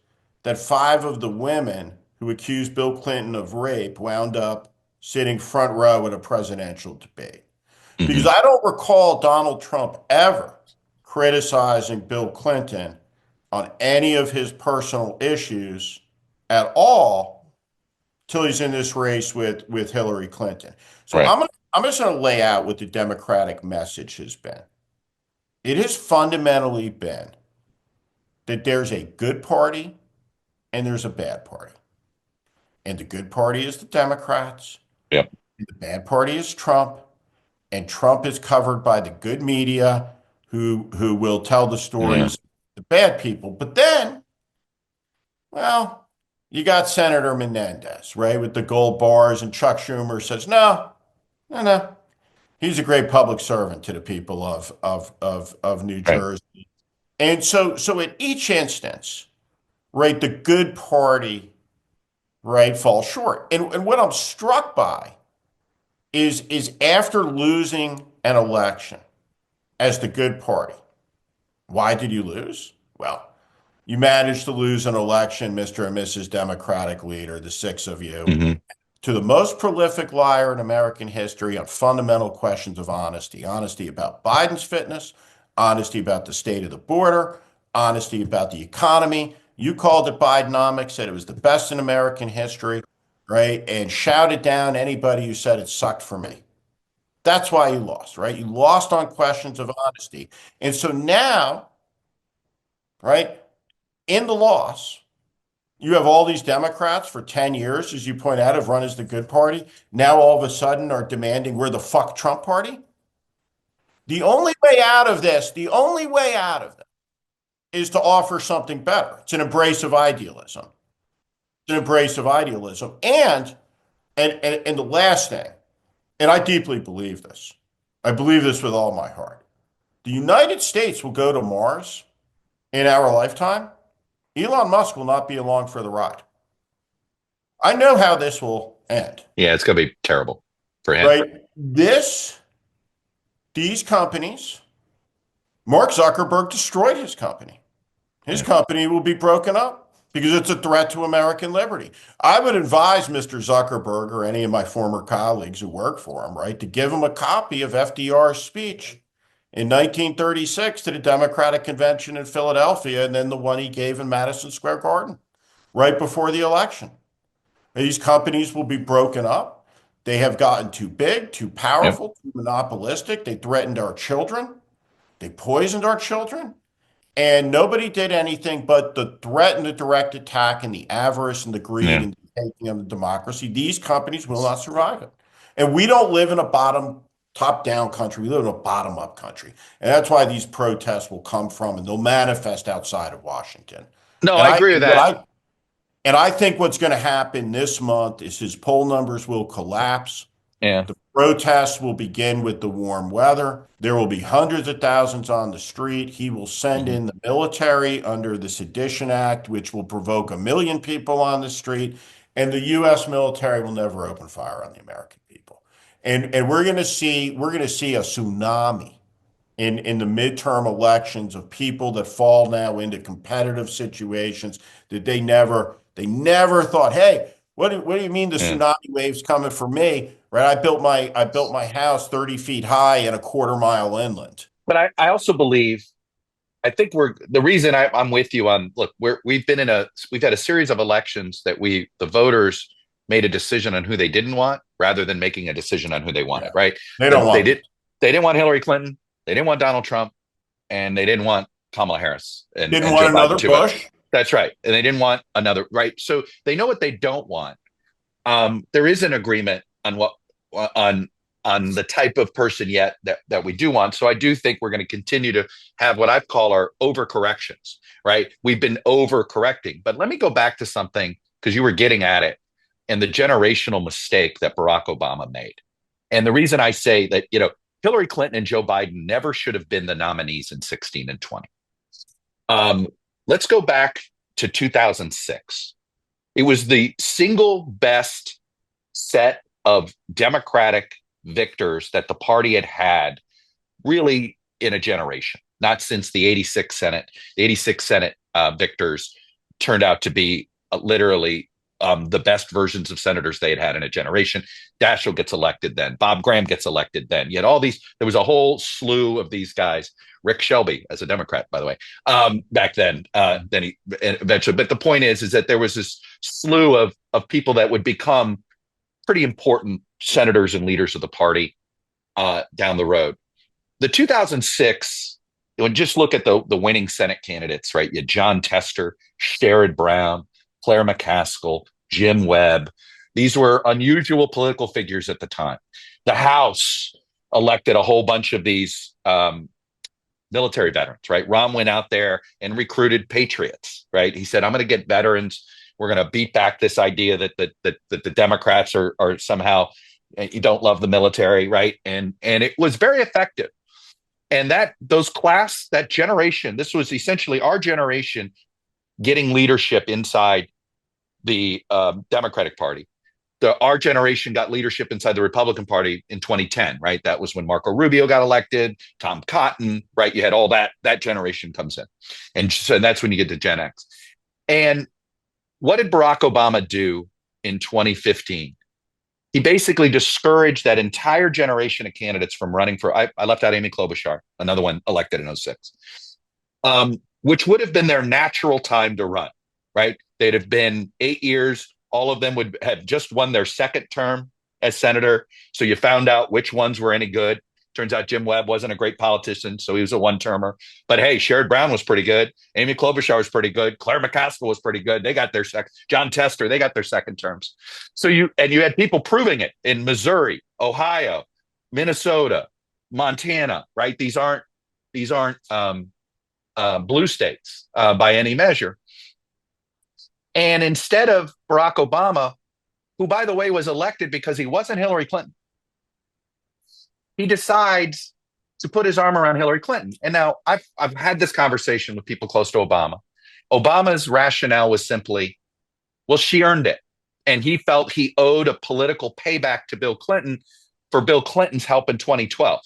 that five of the women who accused Bill Clinton of rape wound up sitting front row at a presidential debate. Because Mhm. I don't recall Donald Trump ever criticizing Bill Clinton on any of his personal issues at all till he's in this race with Hillary Clinton. So Right. I'm just going to lay out what the Democratic message has been. It has fundamentally been that there's a good party and there's a bad party. And the good party is the Democrats, Yep. and the bad party is Trump, and Trump is covered by the good media who will tell the Yeah. stories of the bad people. But then, well, you got Senator Menendez, right, with the gold bars, and Chuck Schumer says, no, no, no. He's a great public servant to the people of New Right. Jersey. And so in each instance, right, the good party, right, falls short. And what I'm struck by is after losing an election as the good party, why did you lose? Well, you managed to lose an election, Mr. and Mrs. Democratic leader, the six of you, Mhm. to the most prolific liar in American history on fundamental questions of honesty. Honesty about Biden's fitness, honesty about the state of the border, honesty about the economy. You called it Bidenomics, said it was the best in American history, right? And shouted down anybody who said it sucked for me. That's why you lost, right? You lost on questions of honesty. And so now, right, in the loss, you have all these Democrats for 10 years, as you point out, have run as the good party. Now all of a sudden are demanding we're the fuck Trump party. The only way out of this is to offer something better. It's an embrace of idealism. It's an embrace of idealism. And the last thing, and I deeply believe this. I believe this with all my heart. The United States will go to Mars in our lifetime. Elon Musk will not be along for the ride. I know how this will end. Yeah, it's gonna be terrible for him. Right? This These companies, Mark Zuckerberg destroyed his company. His Yeah. company will be broken up because it's a threat to American liberty. I would advise Mr. Zuckerberg or any of my former colleagues who work for him, right, to give him a copy of FDR's speech in 1936 to the Democratic Convention in Philadelphia, and then the one he gave in Madison Square Garden right before the election. These companies will be broken up. They have gotten too big, too Yep. powerful, too monopolistic. They threatened our children. They poisoned our children. And nobody did anything but the threat and the direct attack and the avarice and the greed Yeah. and the taking of the democracy. These companies will not survive it. And we don't live in a top-down country. We live in a bottom-up country. And that's why these protests will come from and they'll manifest outside of Washington. No, And I I agree with what that. I think what's going to happen this month is his poll numbers will collapse. Yeah. The protests will begin with the warm weather. There will be hundreds of thousands on the street. He will send Mhm. in the military under the Sedition Act, which will provoke 1 million people on the street. And the U.S. military will never open fire on the American people. And we're going to see a tsunami in the midterm elections of people that fall now into competitive situations that they never thought, hey, what do you mean the Yeah. tsunami wave's coming for me? Right? I built my house 30 feet high and a quarter mile inland. But I also believe, I think the reason I'm with you on, look, we've had a series of elections that the voters made a decision on who they didn't want rather than making a decision on who they wanted, Yeah. right? They don't They want did, this. they didn't want Hillary Clinton. They didn't want Donald Trump, and they didn't want Kamala Harris Didn't and want Joe Biden another too much. Bush. That's right. And they didn't want another, right? So they know what they don't want. There is an agreement on on the type of person yet that we do want. So I do think we're going to continue to have what I call our overcorrections, right? We've been overcorrecting. But let me go back to something because you were getting at it and the generational mistake that Barack Obama made. And the reason I say that, Hillary Clinton and Joe Biden never should have been the nominees in 16 and 20. Um, let's go back to 2006. It was the single best set of Democratic victors that the party had had really in a generation, not since the 86 Senate. The 86 Senate victors turned out to be literally the best versions of senators they had in a generation. Daschle gets elected then. Bob Graham gets elected then. You had there was a whole slew of these guys. Rick Shelby, as a Democrat, by the way, back then. Then he eventually. But the point is that there was this slew of people that would become pretty important senators and leaders of the party down the road. The 2006, just look at the winning Senate candidates, right? You had John Tester, Sherrod Brown, Claire McCaskill, Jim Webb. These were unusual political figures at the time. The House elected a whole bunch of these military veterans, right? Rahm went out there and recruited patriots, right? He said, I'm going to get veterans. We're going to beat back this idea that the Democrats are somehow, you don't love the military, right? And it was very effective. And that generation, this was essentially our generation getting leadership inside the Democratic Party. Our generation got leadership inside the Republican Party in 2010, right? That was when Marco Rubio got elected, Tom Cotton, right? You had all that generation comes in. And so that's when you get to Gen X. And what did Barack Obama do in 2015? He basically discouraged that entire generation of candidates from running for, I left out Amy Klobuchar, another one elected in 06, which would have been their natural time to run, right? They'd have been 8 years. All of them would have just won their second term as senator. So you found out which ones were any good. Turns out Jim Webb wasn't a great politician, so he was a one-termer. But hey, Sherrod Brown was pretty good. Amy Klobuchar was pretty good. Claire McCaskill was pretty good. They got their second. John Tester, they got their second terms. So you had people proving it in Missouri, Ohio, Minnesota, Montana, right? These aren't blue states by any measure. And instead of Barack Obama, who, by the way, was elected because he wasn't Hillary Clinton, he decides to put his arm around Hillary Clinton. And now I've had this conversation with people close to Obama. Obama's rationale was simply, well, she earned it. And he felt he owed a political payback to Bill Clinton for Bill Clinton's help in 2012.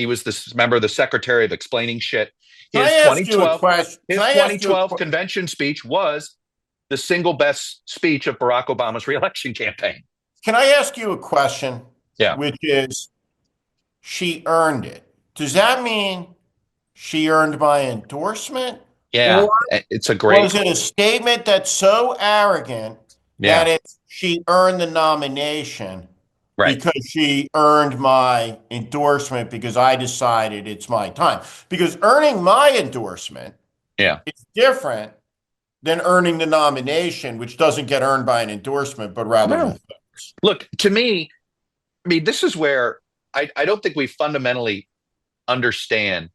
He was this member of the Secretary of Explaining Shit. Can I His ask you a 2012 question? Can his I ask you a 2012 question? convention speech was the single best speech of Barack Obama's reelection campaign. Can I ask you a question, Yeah. which is, she earned it. Does that mean she earned my endorsement? Yeah. Or It's a great, was it a statement that's so arrogant that yeah, she earned the nomination right. because she earned my endorsement because I decided it's my time? Because earning my endorsement Yeah. is different than earning the nomination, which doesn't get earned by an endorsement, but rather the No. votes. Look, to me, I mean, this is where I don't think we fundamentally understand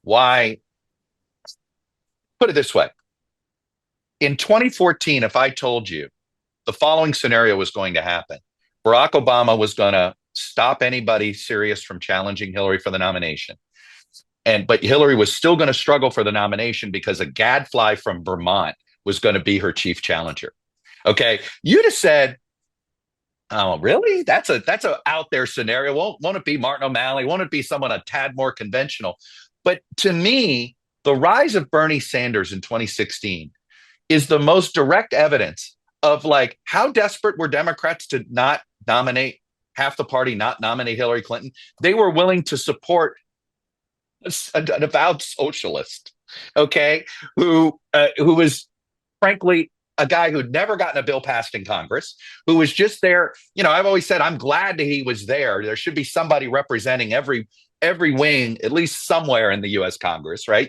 why. Put it this way. In 2014, if I told you the following scenario was going to happen, Barack Obama was going to stop anybody serious from challenging Hillary for the nomination. But Hillary was still going to struggle for the nomination because a gadfly from Vermont was going to be her chief challenger. Okay. You'd have said, oh, really? That's a out there scenario. Won't it be Martin O'Malley? Won't it be someone a tad more conventional? But to me, the rise of Bernie Sanders in 2016 is the most direct evidence of like how desperate were Democrats to not nominate half the party, not nominate Hillary Clinton. They were willing to support an avowed socialist, okay, who was frankly a guy who'd never gotten a bill passed in Congress, who was just there. You know, I've always said I'm glad that he was there. There should be somebody representing every wing, at least somewhere in the U.S. Congress, right?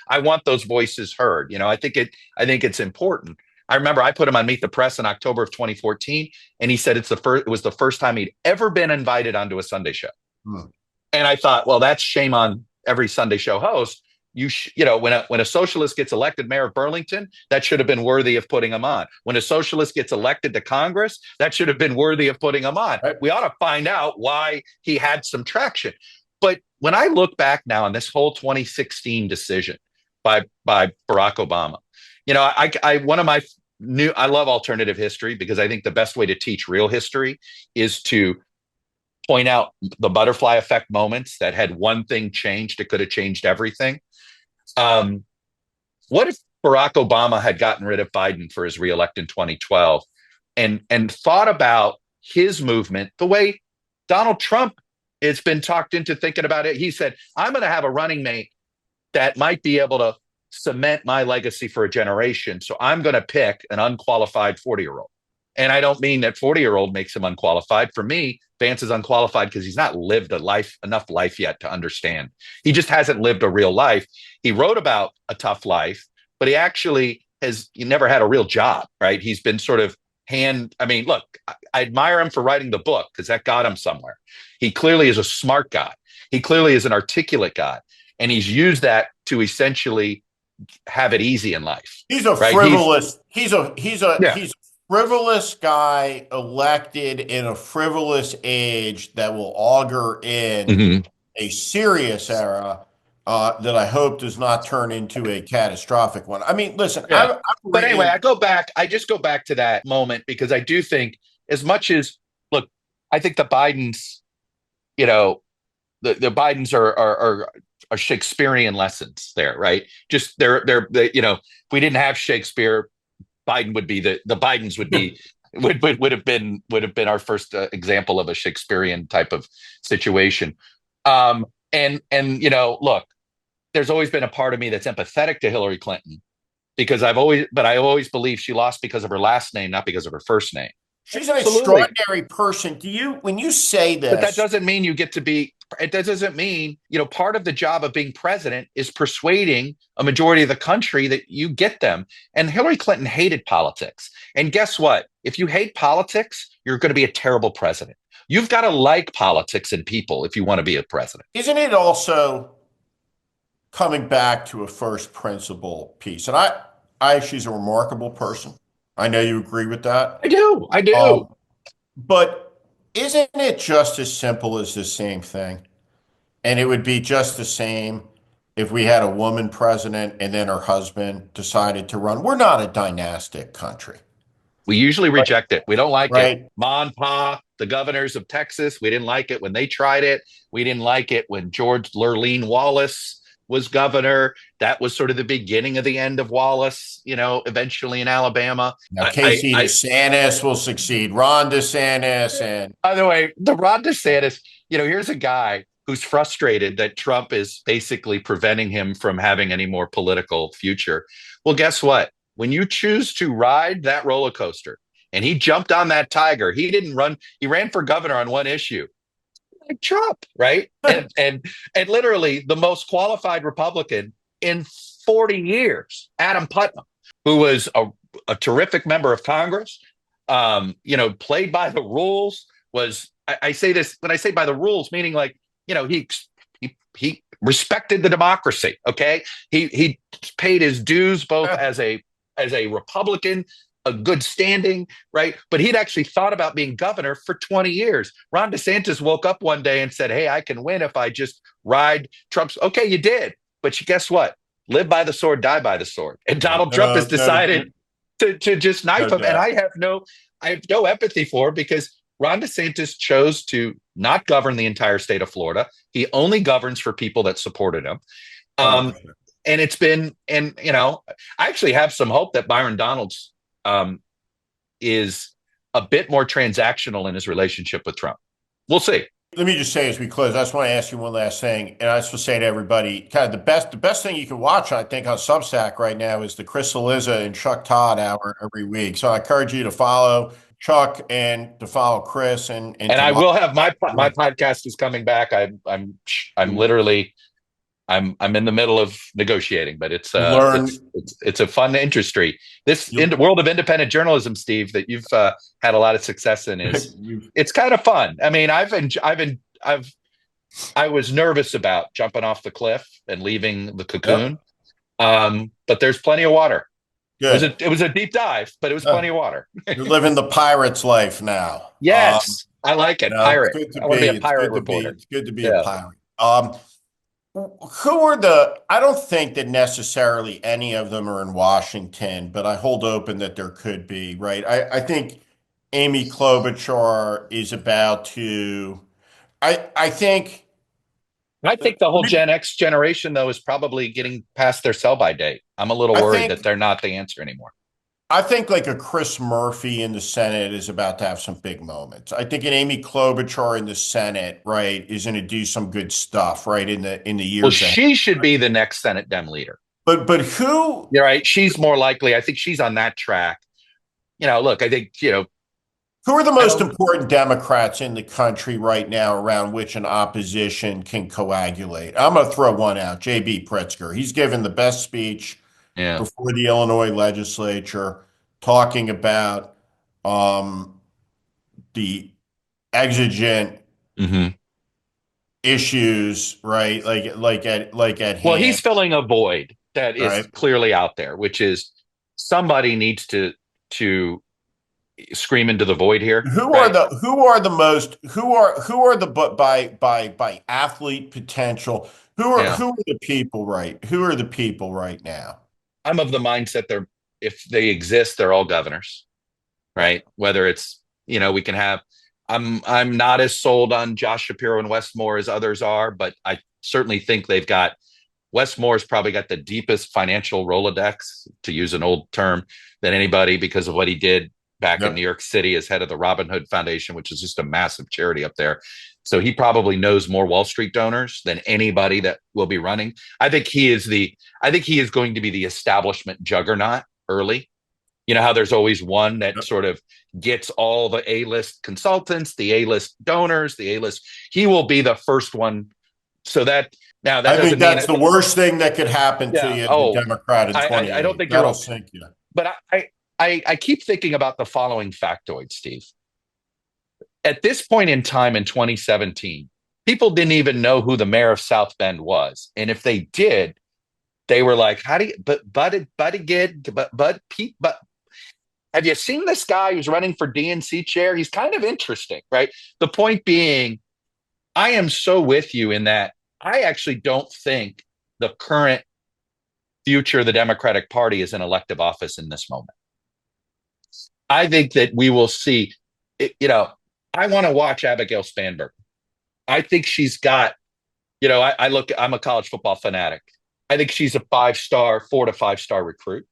I want those voices heard. You know, I think it's important. I remember I put him on Meet the Press in October of 2014, and he said it was the first time he'd ever been invited onto a Sunday show. Hmm. And I thought, well, that's shame on every Sunday show host. You know, when a socialist gets elected mayor of Burlington, that should have been worthy of putting him on. When a socialist gets elected to Congress, that should have been worthy of putting him on. Right. We ought to find out why he had some traction. But when I look back now on this whole 2016 decision by Barack Obama, you know, I one of my new I love alternative history because I think the best way to teach real history is to point out the butterfly effect moments that had one thing changed, it could have changed everything. Um, what if Barack Obama had gotten rid of Biden for his reelect in 2012 and thought about his movement the way Donald Trump has been talked into thinking about it? He said, I'm going to have a running mate that might be able to cement my legacy for a generation. So I'm going to pick an unqualified 40-year-old. And I don't mean that 40-year-old makes him unqualified. For me, Vance is unqualified because he's not lived enough life yet to understand. He just hasn't lived a real life. He wrote about a tough life, but he never had a real job, right? He's been sort of I mean, look, I admire him for writing the book because that got him somewhere. He clearly is a smart guy. He clearly is an articulate guy. And he's used that to essentially have it easy in life, He's a right? frivolous. Yeah. He's a frivolous guy elected in a frivolous age that will augur in Mm-hmm. a serious era that I hope does not turn into a catastrophic one. I mean, listen, Yeah. I've But anyway, written. I just go back to that moment because I do think as much as look, I think the Bidens, you know, the Bidens are Shakespearean lessons there, right? Just you know, if we didn't have Shakespeare, Biden would be the Bidens would be would have been our first example of a Shakespearean type of situation. And you know, look, there's always been a part of me that's empathetic to Hillary Clinton because I always believe she lost because of her last name, not because of her first name. She's an Absolutely. extraordinary person. When you say But that this, doesn't mean you get to be, it doesn't mean, you know, part of the job of being president is persuading a majority of the country that you get them. And Hillary Clinton hated politics. And guess what? If you hate politics, you're going to be a terrible president. You've got to like politics and people if you want to be a president. isn't it also coming back to a first principle piece? And she's a remarkable person. I know you agree with that. I do. I do. Um, but isn't it just as simple as the same thing? And it would be just the same if we had a woman president and then her husband decided to run. We're not a dynastic country. We usually reject it. We don't like it. Right. Mon Pa, the governors of Texas, we didn't like it when they tried it. We didn't like it when George Lurleen Wallace was governor. That was sort of the beginning of the end of Wallace, eventually in Alabama. Now, Casey DeSantis will succeed. Ron DeSantis and By the way, the Ron DeSantis, here's a guy who's frustrated that Trump is basically preventing him from having any more political future. Well, guess what? When you choose to ride that roller coaster, and he jumped on that tiger, he didn't run, he ran for governor on one issue, like Trump, right? And literally the most qualified Republican in 40 years, Adam Putnam, who was a terrific member of Congress, played by the rules, was I say this when I say by the rules, meaning like, he respected the democracy. Okay. He paid his dues both as a Republican, a good standing, right? But he'd actually thought about being governor for 20 years. Ron DeSantis woke up one day and said, "Hey, I can win if I just ride Trump's." Okay, you did. But guess what? Live by the sword, die by the sword. And Donald Trump has decided to just knife him. And I have no empathy for it, because Ron DeSantis chose to not govern the entire state of Florida. He only governs for people that supported him. And it's been, I actually have some hope that Byron Donalds is a bit more transactional in his relationship with Trump. We'll see. Let me just say as we close, I just want to ask you one last thing. And I just want to say to everybody, kind of the best thing you can watch, I think, on Substack right now is the Chris Cillizza and Chuck Todd hour every week. So I encourage you to follow Chuck and to follow Chris and I will have my podcast is coming back. I'm literally I'm in the middle of negotiating, but it's a fun industry. This in the world of independent journalism, Steve, that you've had a lot of success in is it's kind of fun. I mean, I was nervous about jumping off the cliff and leaving the cocoon, but there's plenty of water. Good. It was a deep dive, but it was plenty of water. You're living the pirate's life now. Yes, I like it. Pirate. I want to be a pirate reporter. It's good to be a pirate. I don't think that necessarily any of them are in Washington, but I hold open that there could be, right? I think Amy Klobuchar is about to, I think the whole Gen X generation, though, is probably getting past their sell-by date. I'm a little worried that they're not the answer anymore. I think like a Chris Murphy in the Senate is about to have some big moments. I think an Amy Klobuchar in the Senate, right, is going to do some good stuff, right, in the years. Well, she should be the next Senate Dem leader. But who? You're right. She's more likely. I think she's on that track. Look, I think, who are the most important Democrats in the country right now around which an opposition can coagulate? I'm going to throw one out, J.B. Pritzker. He's given the best speech before the Illinois legislature, talking about the exigent issues, right? Like at hand. Well, he's filling a void that is clearly out there, which is somebody needs to scream into the void here. Who are by athlete potential? Who are the people right? Who are the people right now? I'm of the mindset if they exist, they're all governors, right? Whether it's, we can have, I'm not as sold on Josh Shapiro and Wes Moore as others are, but I certainly think Wes Moore's probably got the deepest financial Rolodex, to use an old term, than anybody, because of what he did back in New York City as head of the Robin Hood Foundation, which is just a massive charity up there. So he probably knows more Wall Street donors than anybody that will be running. I think he is going to be the establishment juggernaut early. You know how there's always one that sort of gets all the A-list consultants, the A-list donors, the A-list. He will be the first one. So I think that's the worst thing that could happen to you as a Democrat in 20 I don't think that'll sink you. But I keep thinking about the following factoid, Steve. At this point in time in 2017, people didn't even know who the mayor of South Bend was. And if they did, they were like, have you seen this guy who's running for DNC chair? He's kind of interesting, right? The point being, I am so with you in that I actually don't think the current future of the Democratic Party is an elective office in this moment. I think that we will see, you know, I want to watch Abigail Spanberg. I think she's got, I'm a college football fanatic. I think she's a 5-star, 4 to 5 star recruit.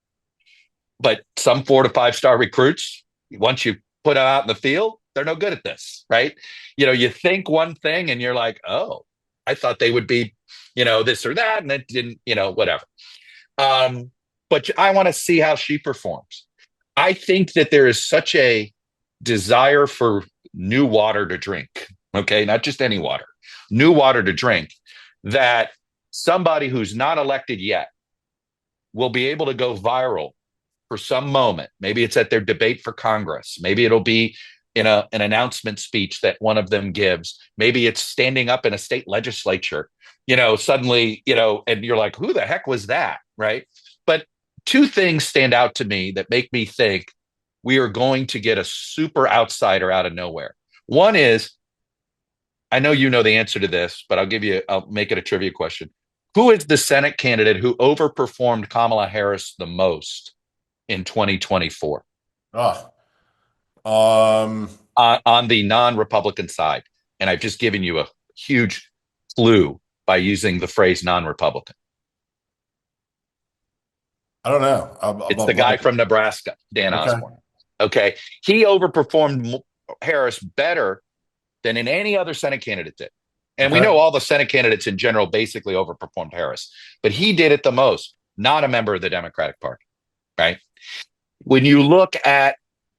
But some 4 to 5 star recruits, once you put them out in the field, they're no good at this, right? You think one thing and you're like, oh, I thought they would be, this or that, and it didn't, whatever. But I want to see how she performs. I think that there is such a desire for new water to drink, okay? Not just any water, new water to drink, that somebody who's not elected yet will be able to go viral for some moment. Maybe it's at their debate for Congress. Maybe it'll be in an announcement speech that one of them gives. Maybe it's standing up in a state legislature, suddenly, and you're like, who the heck was that? Right. But two things stand out to me that make me think we are going to get a super outsider out of nowhere. One is, I know you know the answer to this, but I'll make it a trivia question. Who is the Senate candidate who overperformed Kamala Harris the most in 2024? Oh, on the non-Republican side. And I've just given you a huge clue by using the phrase non-Republican. I don't know. It's the guy from Nebraska, Dan Osborne. Okay. He overperformed Harris better than in any other Senate candidate did. And we know all the Senate candidates in general basically overperformed Harris, but he did it the most, not a member of the Democratic Party, right? When you look at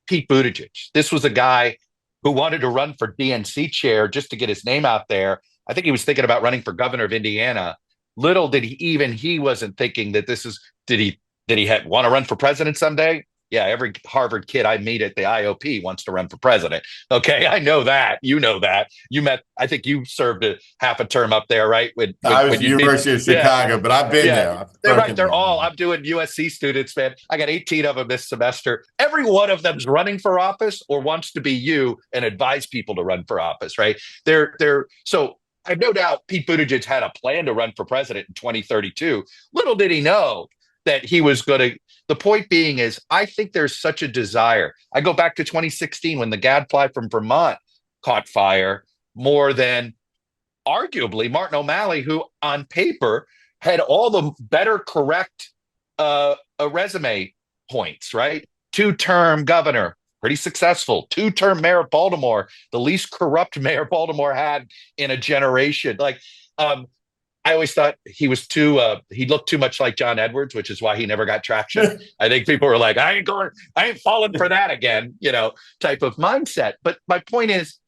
Pete Buttigieg, this was a guy who wanted to run for DNC chair just to get his name out there. I think he was thinking about running for governor of Indiana. Little did he wasn't thinking that did he want to run for president someday? Yeah, every Harvard kid I meet at the IOP wants to run for president. Okay, I know that. You know that. I think you served half a term up there, right? I was at the University of Chicago, but I've been there. They're right. I'm doing USC students, man. I got 18 of them this semester. Every one of them's running for office or wants to be you and advise people to run for office, right? So I have no doubt Pete Buttigieg had a plan to run for president in 2032. Little did he know that he was going to. The point being is, I think there's such a desire. I go back to 2016 when the gadfly from Vermont caught fire more than arguably Martin O'Malley, who on paper had all the better correct resume points, right? 2-term governor, pretty successful. 2-term mayor of Baltimore, the least corrupt mayor Baltimore had in a generation. I always thought he looked too much like John Edwards, which is why he never got traction. I think people were like, I ain't falling for that again, type of mindset. But my point is,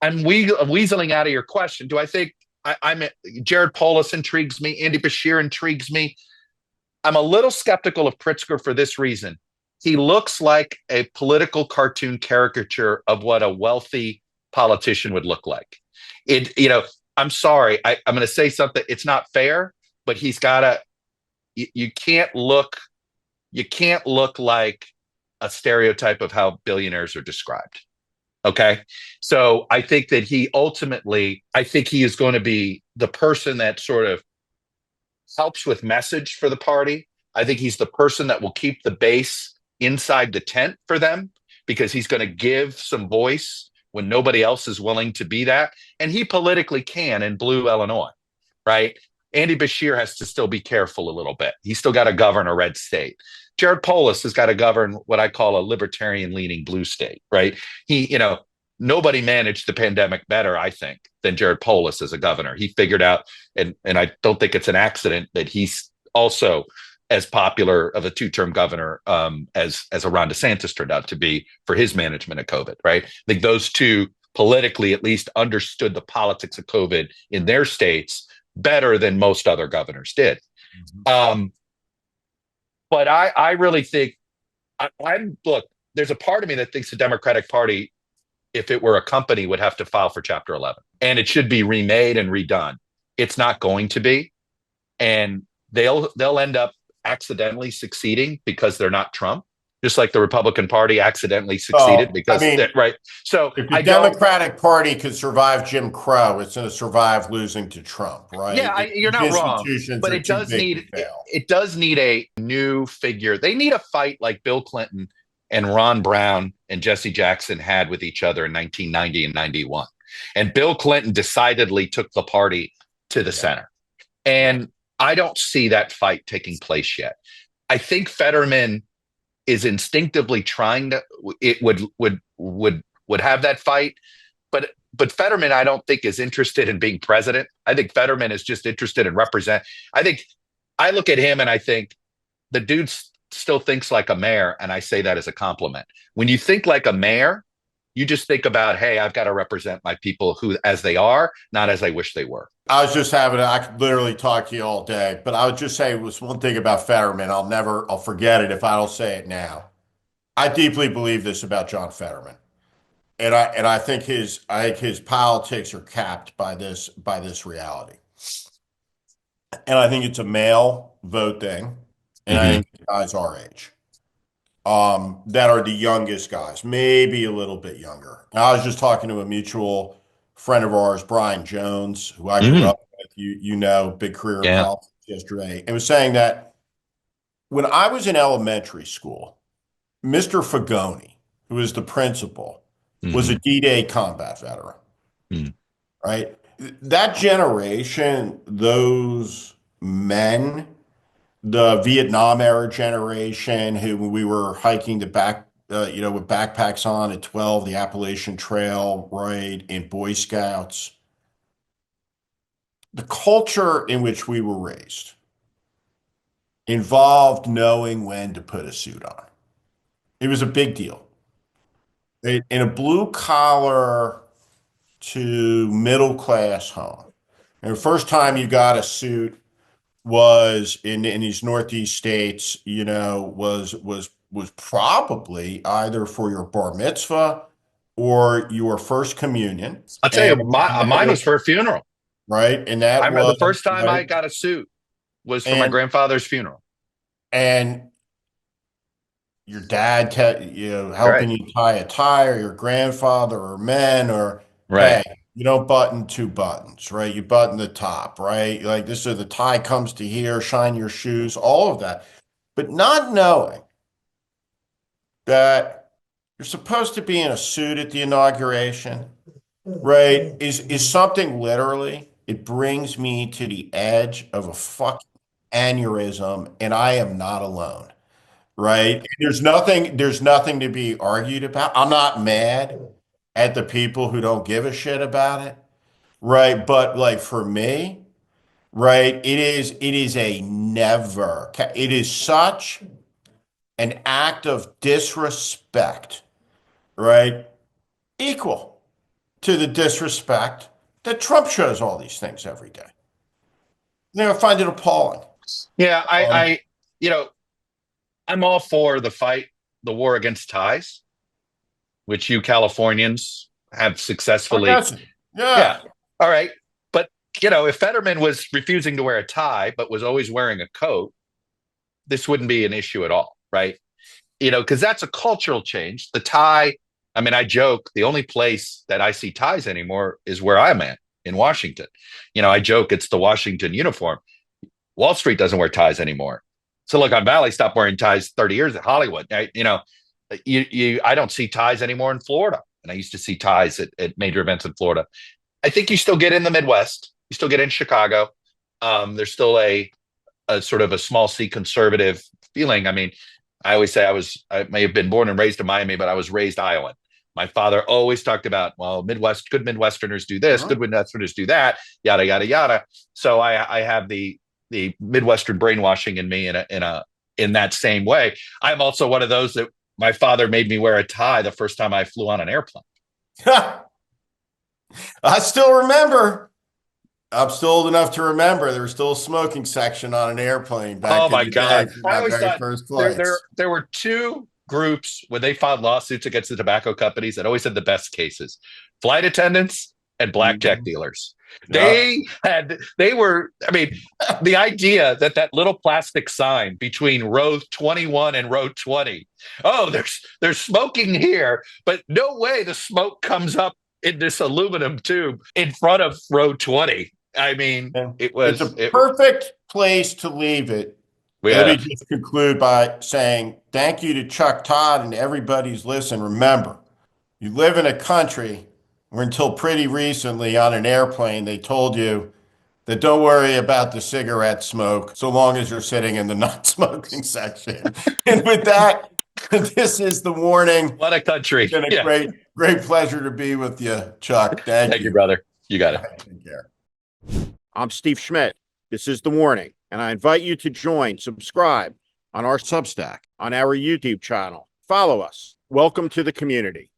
I'm weaseling out of your question. Do I think Jared Polis intrigues me? Andy Beshear intrigues me. I'm a little skeptical of Pritzker for this reason. He looks like a political cartoon caricature of what a wealthy politician would look like. I'm sorry. I'm going to say something. It's not fair, but he's got to. You can't look like a stereotype of how billionaires are described. Okay, so I think that he is going to be the person that sort of helps with message for the party. I think he's the person that will keep the base inside the tent for them because he's going to give some voice when nobody else is willing to be that. And he politically can in blue Illinois, right? Andy Beshear has to still be careful a little bit. He's still got to govern a red state. Jared Polis has got to govern what I call a libertarian-leaning blue state, right? Nobody managed the pandemic better, I think, than Jared Polis as a governor. He figured out, and I don't think it's an accident that he's also as popular of a 2-term governor as a Ron DeSantis turned out to be for his management of COVID, right? I think those two politically at least understood the politics of COVID in their states better than most other governors did. Mm-hmm. But I really think, look, there's a part of me that thinks the Democratic Party, if it were a company, would have to file for Chapter 11. And it should be remade and redone. It's not going to be. And they'll end up accidentally succeeding because they're not Trump, just like the Republican Party accidentally succeeded right. So if the Democratic Party could survive Jim Crow, it's going to survive losing to Trump, right? Yeah, you're not wrong, but it does need a new figure. They need a fight like Bill Clinton and Ron Brown and Jesse Jackson had with each other in 1990 and 91. And Bill Clinton decidedly took the party to the Yeah. center. Yeah. And I don't see that fight taking place yet. I think Fetterman is instinctively trying to it would have that fight, but Fetterman I don't think is interested in being president. I think Fetterman is just interested in represent. I think I look at him and I think the dude still thinks like a mayor, and I say that as a compliment. When you think like a mayor, you just think about, hey, I've got to represent my people who as they are, not as I wish they were. I was just I could literally talk to you all day, but I would just say it was one thing about Fetterman. I'll forget it if I don't say it now. I deeply believe this about John Fetterman. And I think his politics are capped by this reality. And I think it's a male vote thing. And I Mm-hmm. think guys our age, that are the youngest guys, maybe a little bit younger. And I was just talking to a mutual friend of ours, Brian Jones, who I grew Mm, up with, big career in yeah. politics yesterday, and was saying that when I was in elementary school, Mr. Fagoni, who was the principal, was a Mm-hmm. D-Day combat veteran, Mm. right? That generation, those men, the Vietnam era generation, who when we were hiking with backpacks on at 12, the Appalachian Trail, right, in Boy Scouts, the culture in which we were raised involved knowing when to put a suit on. It was a big deal. In a blue collar to middle class home. And the first time you got a suit was in these Northeast states, was probably either for your bar mitzvah or your first communion. I'll tell you, And that mine was was for a funeral. right. And that I remember was the first time I right. got a suit was for my And grandfather's funeral. and your dad, Right. helping you tie a tie, or your grandfather, or men, or Right. hey, you don't button two buttons, right? You button the top, right? Like this, so the tie comes to here, shine your shoes, all of that, but not knowing that you're supposed to be in a suit at the inauguration, right? Is something literally. It brings me to the edge of a fucking aneurysm, and I am not alone. Right? There's nothing to be argued about. I'm not mad at the people who don't give a shit about it. Right? But like for me, right, it is a never. It is such an act of disrespect, right? Equal to the disrespect that Trump shows all these things every day. I find it appalling. Yeah, Um, you know, I'm all for the fight, the war against ties, which you Californians have I successfully. guess, Yeah. yeah. All right. But, if Fetterman was refusing to wear a tie, but was always wearing a coat, this wouldn't be an issue at all. Right. Because that's a cultural change. The tie, I mean, I joke, the only place that I see ties anymore is where I'm at in Washington. I joke it's the Washington uniform. Wall Street doesn't wear ties anymore. Silicon Valley stopped wearing ties 30 years at Hollywood. I don't see ties anymore in Florida. And I used to see ties at major events in Florida. I think you still get in the Midwest. You still get in Chicago. There's still a sort of a small C conservative feeling. I mean, I always say I may have been born and raised in Miami, but I was raised Iowan. My father always talked about, well, good Midwesterners do this, good Midwesterners do that, yada yada yada. So I have the Midwestern brainwashing in me in that same way. I'm also one of those that my father made me wear a tie the first time I flew on an airplane. I still remember. I'm still old enough to remember there was still a smoking section on an airplane Oh back in my the day God. for I my always very thought first there there flights. there were two groups when they filed lawsuits against the tobacco companies that always had the best cases. Flight attendants and blackjack Mhm. dealers. Yep. I mean, the idea that little plastic sign between row 21 and row 20, oh, there's smoking here, but no way the smoke comes up in this aluminum tube in front of row 20. I mean, And it it's was a it perfect place to leave it Let me just conclude by saying thank you to Chuck Todd and everybody's listened. Remember, you live in a country where until pretty recently on an airplane, they told you that don't worry about the cigarette smoke so long as you're sitting in the non-smoking section. And with that, this is The Warning. What a country. It's been a great pleasure to be with you, Chuck. Thank you, brother. You got it. Right, take care. I'm Steve Schmidt. This is The Warning, and I invite you to subscribe on our Substack, on our YouTube channel. Follow us. Welcome to the community.